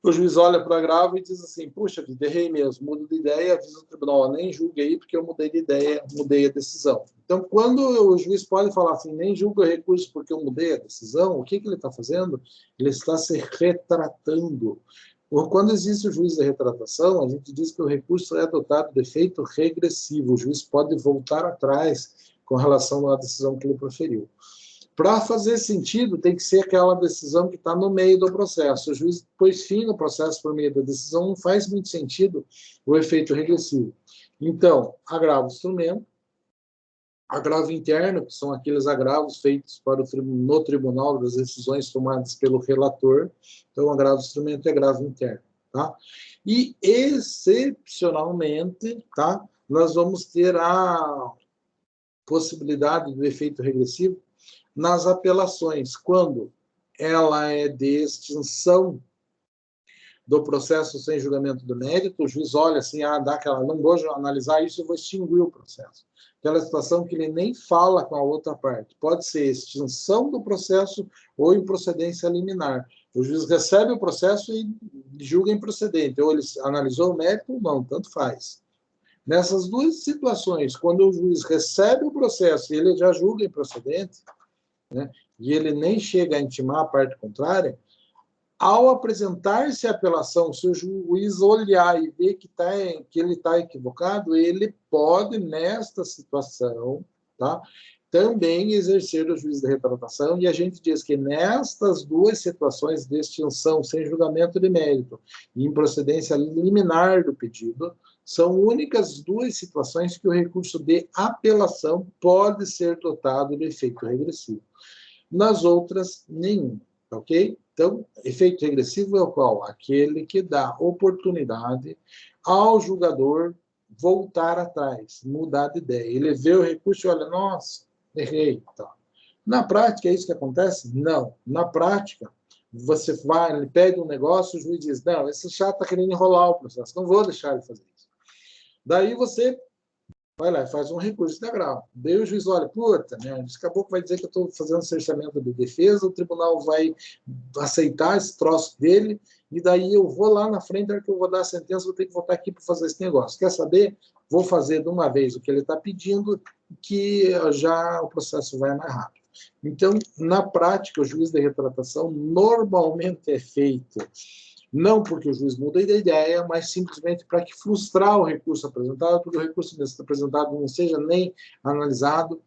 O juiz olha para o agravo e diz assim, puxa vida, errei mesmo, mudo de ideia, avisa o tribunal, nem julgue aí porque eu mudei de ideia, mudei a decisão. Então, quando o juiz pode falar assim, nem julga o recurso porque eu mudei a decisão, o que ele está fazendo? Ele está se retratando. Quando existe o juiz de retratação, a gente diz que o recurso é dotado de efeito regressivo, o juiz pode voltar atrás com relação à decisão que ele proferiu. Para fazer sentido, tem que ser aquela decisão que está no meio do processo. O juiz pôs fim no processo por meio da decisão, não faz muito sentido o efeito regressivo. Então, agravo instrumento, agravo interno, que são aqueles agravos feitos no tribunal das decisões tomadas pelo relator. Então, agravo instrumento é agravo interno. Tá? E, excepcionalmente, tá? Nós vamos ter a possibilidade do efeito regressivo nas apelações, quando ela é de extinção do processo sem julgamento do mérito, o juiz olha assim, dá aquela, não vou analisar isso, eu vou extinguir o processo. Aquela situação que ele nem fala com a outra parte. Pode ser extinção do processo ou improcedência liminar. O juiz recebe o processo e julga improcedente. Ou ele analisou o mérito ou não, tanto faz. Nessas duas situações, quando o juiz recebe o processo e ele já julga improcedente, né, e ele nem chega a intimar a parte contrária, ao apresentar-se a apelação, se o juiz olhar e ver que ele está equivocado, ele pode, nesta situação, tá, também exercer o juízo de retratação, e a gente diz que nestas duas situações de extinção sem julgamento de mérito e improcedência liminar do pedido, são únicas duas situações que o recurso de apelação pode ser dotado de efeito regressivo. Nas outras, nenhum, ok? Então, efeito regressivo é o qual? Aquele que dá oportunidade ao julgador voltar atrás, mudar de ideia. Ele vê o recurso e olha, nossa, errei. Tá. Na prática, é isso que acontece? Não. Na prática, você vai, ele pede um negócio, o juiz diz, não, esse chato está querendo enrolar o processo, não vou deixar ele fazer isso. Daí você vai lá e faz um recurso integral. Daí o juiz olha, puta, né, daqui a pouco vai dizer que eu estou fazendo cerceamento de defesa, o tribunal vai aceitar esse troço dele, e daí eu vou lá na frente, na hora que eu vou dar a sentença, vou ter que voltar aqui para fazer esse negócio. Quer saber? Vou fazer de uma vez o que ele está pedindo, que já o processo vai mais rápido. Então, na prática, o juiz de retratação normalmente é feito não porque o juiz muda de ideia, mas simplesmente para que frustrar o recurso apresentado, porque o recurso apresentado não seja nem analisado.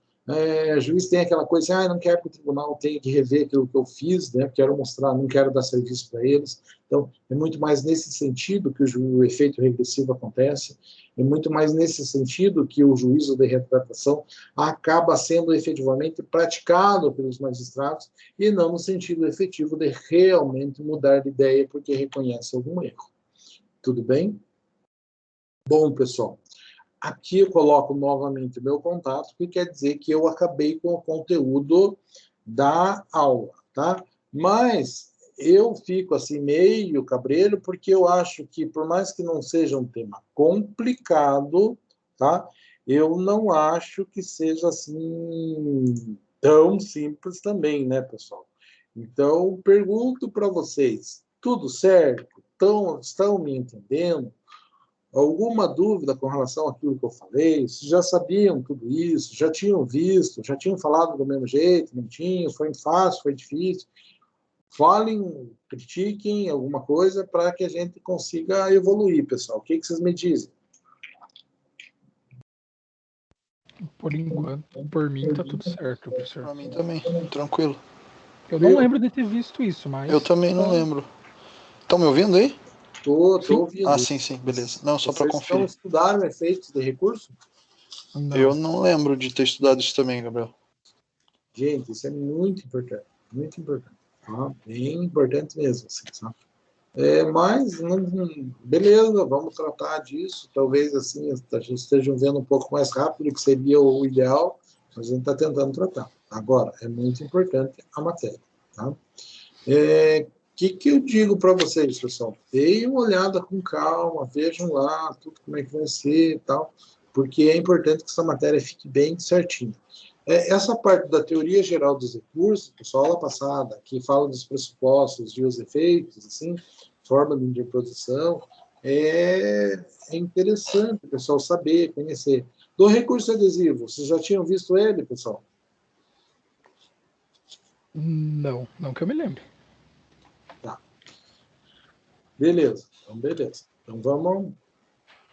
O juiz tem aquela coisa assim, não quero que o tribunal tenha que rever aquilo que eu fiz, né? Quero mostrar, não quero dar serviço para eles. Então, é muito mais nesse sentido que o efeito regressivo acontece, é muito mais nesse sentido que o juízo de retratação acaba sendo efetivamente praticado pelos magistrados e não no sentido efetivo de realmente mudar de ideia porque reconhece algum erro. Tudo bem? Bom, pessoal, aqui eu coloco novamente o meu contato, que quer dizer que eu acabei com o conteúdo da aula, tá? Mas eu fico assim meio cabreiro, porque eu acho que, por mais que não seja um tema complicado, tá? Eu não acho que seja assim tão simples também, né, pessoal? Então, pergunto para vocês, tudo certo? Estão me entendendo? Alguma dúvida com relação àquilo que eu falei? Vocês já sabiam tudo isso? Já tinham visto? Já tinham falado do mesmo jeito? Não tinham? Foi fácil? Foi difícil? Falem, critiquem alguma coisa para que a gente consiga evoluir, pessoal. O que vocês me dizem? Por enquanto, por mim, tá tudo certo, professor. Pra mim também, tranquilo. Eu não lembro de ter visto isso, mas... Eu também não lembro. Estão me ouvindo aí? Tô ouvindo. Ah, sim, beleza. Não, só para conferir. Vocês estudaram efeitos de recurso? Não. Eu não lembro de ter estudado isso também, Gabriel. Gente, isso é muito importante. Muito importante. Tá? Bem importante mesmo. Assim, sabe? Mas, beleza, vamos tratar disso. Talvez assim a gente esteja vendo um pouco mais rápido, que seria o ideal, mas a gente está tentando tratar. Agora, é muito importante a matéria. Tá? Que eu digo para vocês, pessoal? Deem uma olhada com calma, vejam lá tudo como é que vai ser e tal, porque é importante que essa matéria fique bem certinha. Essa parte da teoria geral dos recursos, pessoal, aula passada, que fala dos pressupostos e os efeitos, assim, forma de interposição, é interessante o pessoal saber, conhecer. Do recurso adesivo, vocês já tinham visto ele, pessoal? Não que eu me lembre. Tá. Beleza. Então vamos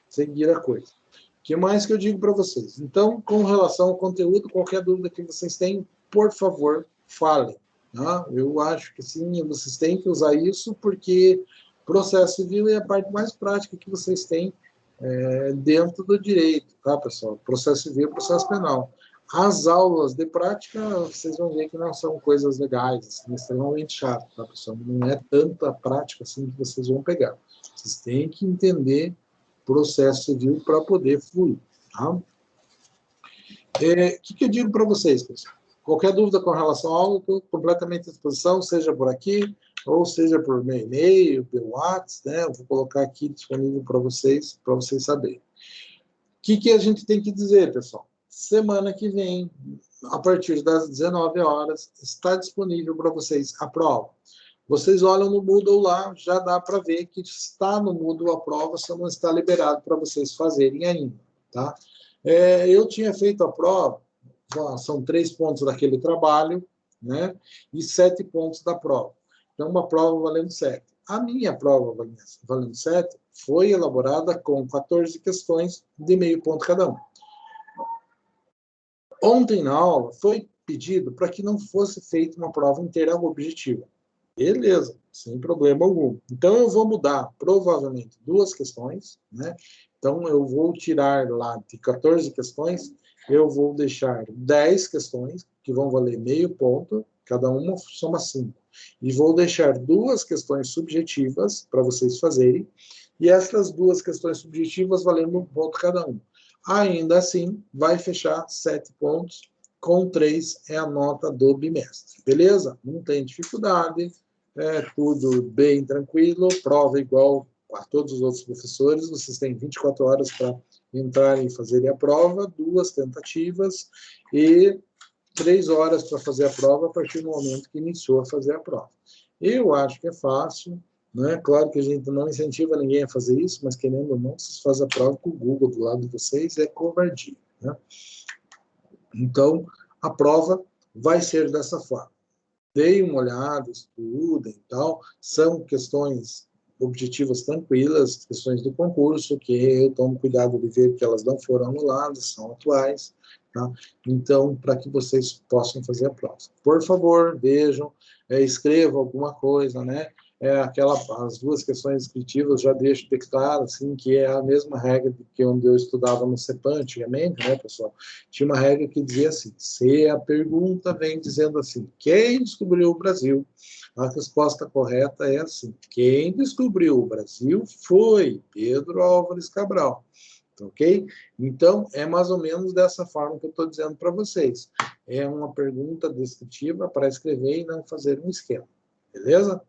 seguir a coisa. O que mais que eu digo para vocês? Então, com relação ao conteúdo, qualquer dúvida que vocês tenham, por favor, falem. Tá? Eu acho que sim, vocês têm que usar isso, porque processo civil é a parte mais prática que vocês têm dentro do direito, tá, pessoal? Processo civil e processo penal. As aulas de prática, vocês vão ver que não são coisas legais, assim, extremamente chato, tá, pessoal? Não é tanta prática assim que vocês vão pegar. Vocês têm que entender processo civil para poder fluir, tá? O que eu digo para vocês, pessoal? Qualquer dúvida com relação à aula, estou completamente à disposição, seja por aqui, ou seja por meu e-mail, pelo WhatsApp, né? Eu vou colocar aqui disponível para vocês saberem. O que a gente tem que dizer, pessoal? Semana que vem, a partir das 19 horas, está disponível para vocês a prova. Vocês olham no Moodle lá, já dá para ver que está no Moodle a prova, só não está liberado para vocês fazerem ainda, tá? Eu tinha feito a prova, são 3 pontos daquele trabalho, né? E 7 pontos da prova. Então, uma prova valendo 7. A minha prova valendo 7 foi elaborada com 14 questões de meio ponto cada um. Ontem, na aula, foi pedido para que não fosse feita uma prova inteira objetiva. Beleza, sem problema algum. Então, eu vou mudar, provavelmente, 2 questões, né? Então, eu vou tirar lá de 14 questões, eu vou deixar 10 questões, que vão valer meio ponto, cada uma soma 5. E vou deixar 2 questões subjetivas para vocês fazerem, e essas 2 questões subjetivas valendo 1 ponto cada um. Ainda assim, vai fechar 7 pontos, com 3 é a nota do bimestre. Beleza? Não tem dificuldade, é tudo bem tranquilo, prova igual a todos os outros professores, vocês têm 24 horas para entrarem e fazerem a prova, 2 tentativas e 3 horas para fazer a prova a partir do momento que iniciou a fazer a prova. Eu acho que é fácil, né? Claro que a gente não incentiva ninguém a fazer isso, mas querendo ou não, vocês fazem a prova com o Google do lado de vocês, é covardia, né? Então, a prova vai ser dessa forma. Deem uma olhada, estudem e tal, são questões objetivas tranquilas, questões do concurso, que eu tomo cuidado de ver que elas não foram anuladas, são atuais, tá? Então, para que vocês possam fazer a prova. Por favor, vejam, escrevam alguma coisa, né? As 2 questões descritivas já deixo de claro, assim, que é a mesma regra que onde eu estudava no CEPAM antigamente, né, pessoal? Tinha uma regra que dizia assim, se a pergunta vem dizendo assim, quem descobriu o Brasil? A resposta correta é assim, quem descobriu o Brasil foi Pedro Álvares Cabral, ok? Então, é mais ou menos dessa forma que eu estou dizendo para vocês. É uma pergunta descritiva para escrever e não fazer um esquema, beleza?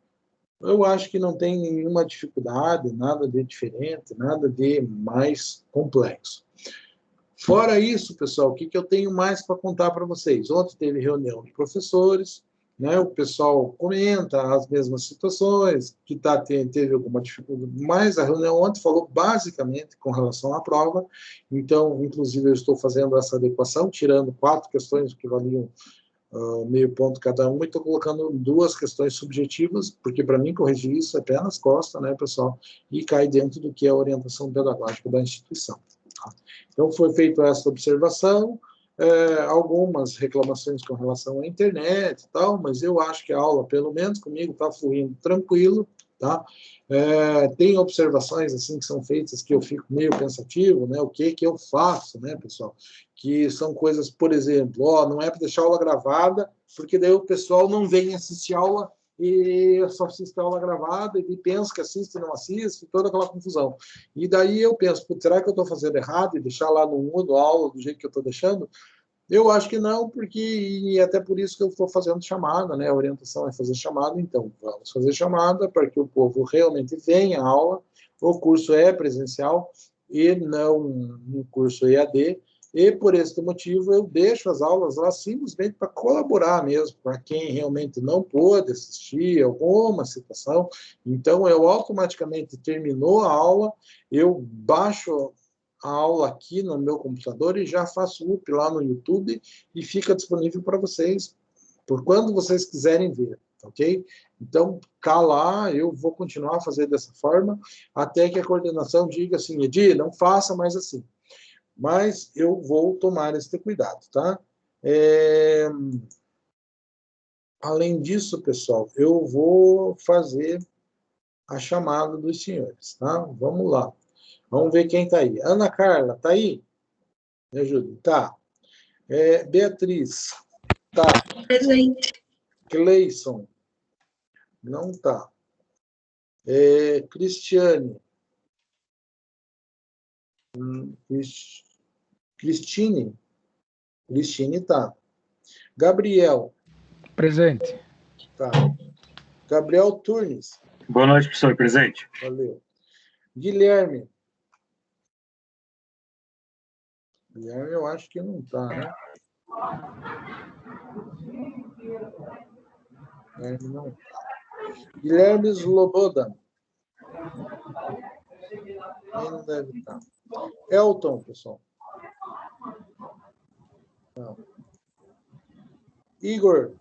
Eu acho que não tem nenhuma dificuldade, nada de diferente, nada de mais complexo. Fora isso, pessoal, o que eu tenho mais para contar para vocês? Ontem teve reunião de professores, né? O pessoal comenta as mesmas situações, que teve alguma dificuldade, mas a reunião ontem falou basicamente com relação à prova, então, inclusive, eu estou fazendo essa adequação, tirando 4 questões que valiam meio ponto cada uma, e estou colocando 2 questões subjetivas, porque para mim corrigir isso é pé nas costas, né, pessoal, e cai dentro do que é a orientação pedagógica da instituição. Tá? Então, foi feita essa observação, algumas reclamações com relação à internet e tal, mas eu acho que a aula, pelo menos comigo, está fluindo tranquilo, tá? Tem observações assim que são feitas que eu fico meio pensativo, né? O que eu faço, né, pessoal? Que são coisas, por exemplo, não é para deixar a aula gravada, porque daí o pessoal não vem assistir a aula e só assiste a aula gravada e pensa que assiste e não assiste, toda aquela confusão. E daí eu penso, será que eu estou fazendo errado e deixar lá no mundo a aula do jeito que eu estou deixando? Eu acho que não, porque e até por isso que eu estou fazendo chamada, né? A orientação é fazer chamada, então vamos fazer chamada para que o povo realmente venha à aula. O curso é presencial e não um curso EAD, e por esse motivo eu deixo as aulas lá simplesmente para colaborar mesmo, para quem realmente não pôde assistir alguma situação. Então eu automaticamente terminou a aula, eu baixo a aula aqui no meu computador e já faço up lá no YouTube e fica disponível para vocês por quando vocês quiserem ver, ok? Então, cá lá, eu vou continuar a fazer dessa forma até que a coordenação diga assim, Edir, não faça mais assim. Mas eu vou tomar esse cuidado, tá? Além disso, pessoal, eu vou fazer a chamada dos senhores, tá? Vamos lá. Vamos ver quem está aí. Ana Carla, está aí? Me ajude. Tá. Beatriz, tá. Presente. Cleison, não tá. Cristiane. Cristine tá. Gabriel. Presente. Tá. Gabriel Turnes. Boa noite, professor. Presente. Valeu. Guilherme. Guilherme, eu acho que não tá, né? Guilherme não tá. Guilherme Sloboda. Ele não deve estar. Elton, pessoal. Não. Igor.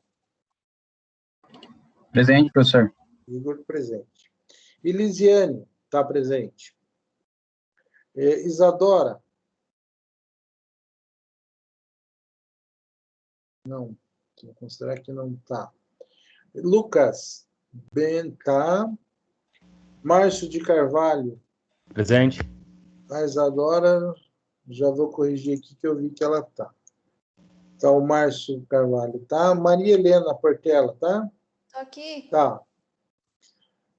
Presente, professor. Igor, presente. Elisiane, está presente. Isadora? Não, vou considerar que não está. Lucas? Ben, tá. Márcio de Carvalho? Presente. A Isadora, já vou corrigir aqui que eu vi que ela está. Então, o Márcio Carvalho, tá? Maria Helena Portela, tá? Tô aqui. Tá.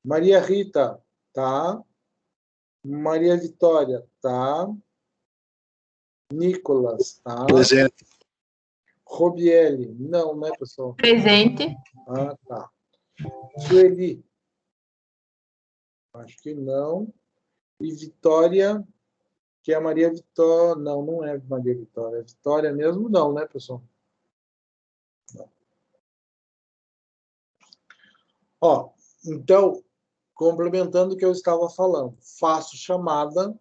Maria Rita, tá. Maria Vitória, tá. Nicolas, tá. Presente. Robiele, não, né, pessoal? Presente. Ah, tá. Sueli, acho que não. E Vitória, que é a Maria Vitória. Não, não é Maria Vitória. É Vitória mesmo, não, né, pessoal? Não. Ó, então, complementando o que eu estava falando, faço chamada,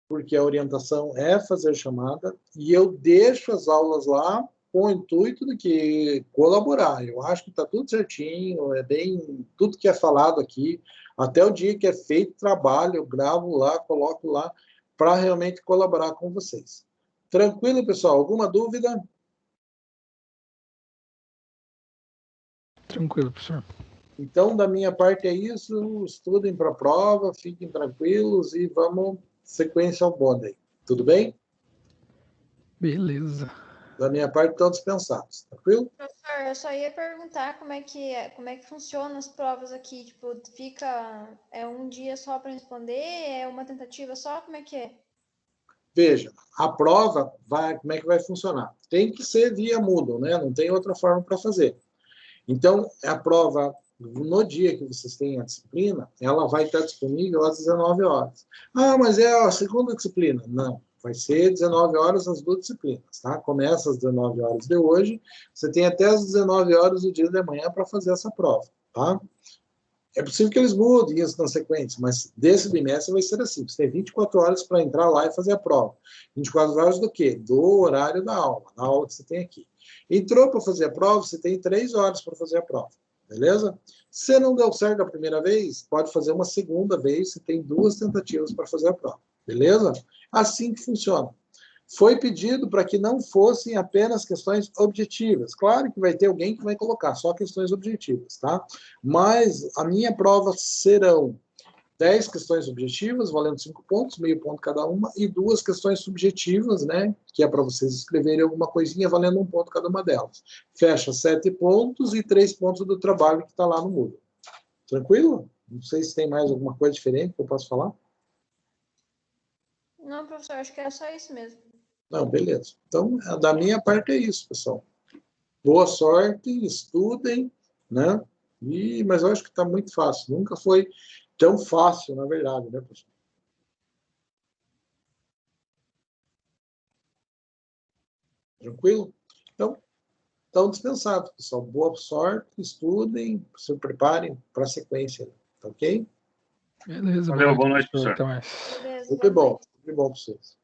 porque a orientação é fazer chamada, e eu deixo as aulas lá com o intuito de que colaborar. Eu acho que está tudo certinho, é bem tudo que é falado aqui, até o dia que é feito trabalho, eu gravo lá, coloco lá, para realmente colaborar com vocês. Tranquilo, pessoal? Alguma dúvida? Tranquilo, professor. Então, da minha parte é isso. Estudem para a prova, fiquem tranquilos e vamos sequência ao bonde aí. Tudo bem? Beleza. Da minha parte, estão dispensados. Tranquilo? Professor, eu só ia perguntar como é que funciona as provas aqui. Tipo, fica um dia só para responder? É uma tentativa só? Como é que é? Veja, a prova, como é que vai funcionar? Tem que ser via Moodle, né? Não tem outra forma para fazer. Então, a prova, no dia que vocês têm a disciplina, ela vai estar disponível às 19 horas. Ah, mas é a segunda disciplina. Não, vai ser 19 horas as duas disciplinas, tá? Começa às 19 horas de hoje, você tem até às 19 horas do dia de manhã para fazer essa prova, tá? É possível que eles mudem isso na sequência, mas desse bimestre vai ser assim. Você tem 24 horas para entrar lá e fazer a prova. 24 horas do quê? Do horário da aula que você tem aqui. Entrou para fazer a prova, você tem 3 horas para fazer a prova. Beleza? Se não deu certo a primeira vez, pode fazer uma segunda vez, você tem 2 tentativas para fazer a prova. Beleza? Assim que funciona. Foi pedido para que não fossem apenas questões objetivas. Claro que vai ter alguém que vai colocar só questões objetivas, tá? Mas a minha prova serão 10 questões objetivas, valendo 5 pontos, meio ponto cada uma, e 2 questões subjetivas, né? Que é para vocês escreverem alguma coisinha valendo 1 ponto cada uma delas. Fecha 7 pontos e 3 pontos do trabalho que está lá no Moodle. Tranquilo? Não sei se tem mais alguma coisa diferente que eu posso falar. Não, professor, acho que era só isso mesmo. Não, beleza. Então, da minha parte é isso, pessoal. Boa sorte, estudem, né? Mas eu acho que está muito fácil. Nunca foi tão fácil, na verdade, né, pessoal? Tranquilo? Então, estão dispensados, pessoal. Boa sorte, estudem, se preparem para a sequência, tá ok? Beleza. Valeu, boa noite, professor. professor. Até mais. Beleza. Sempre bom para vocês.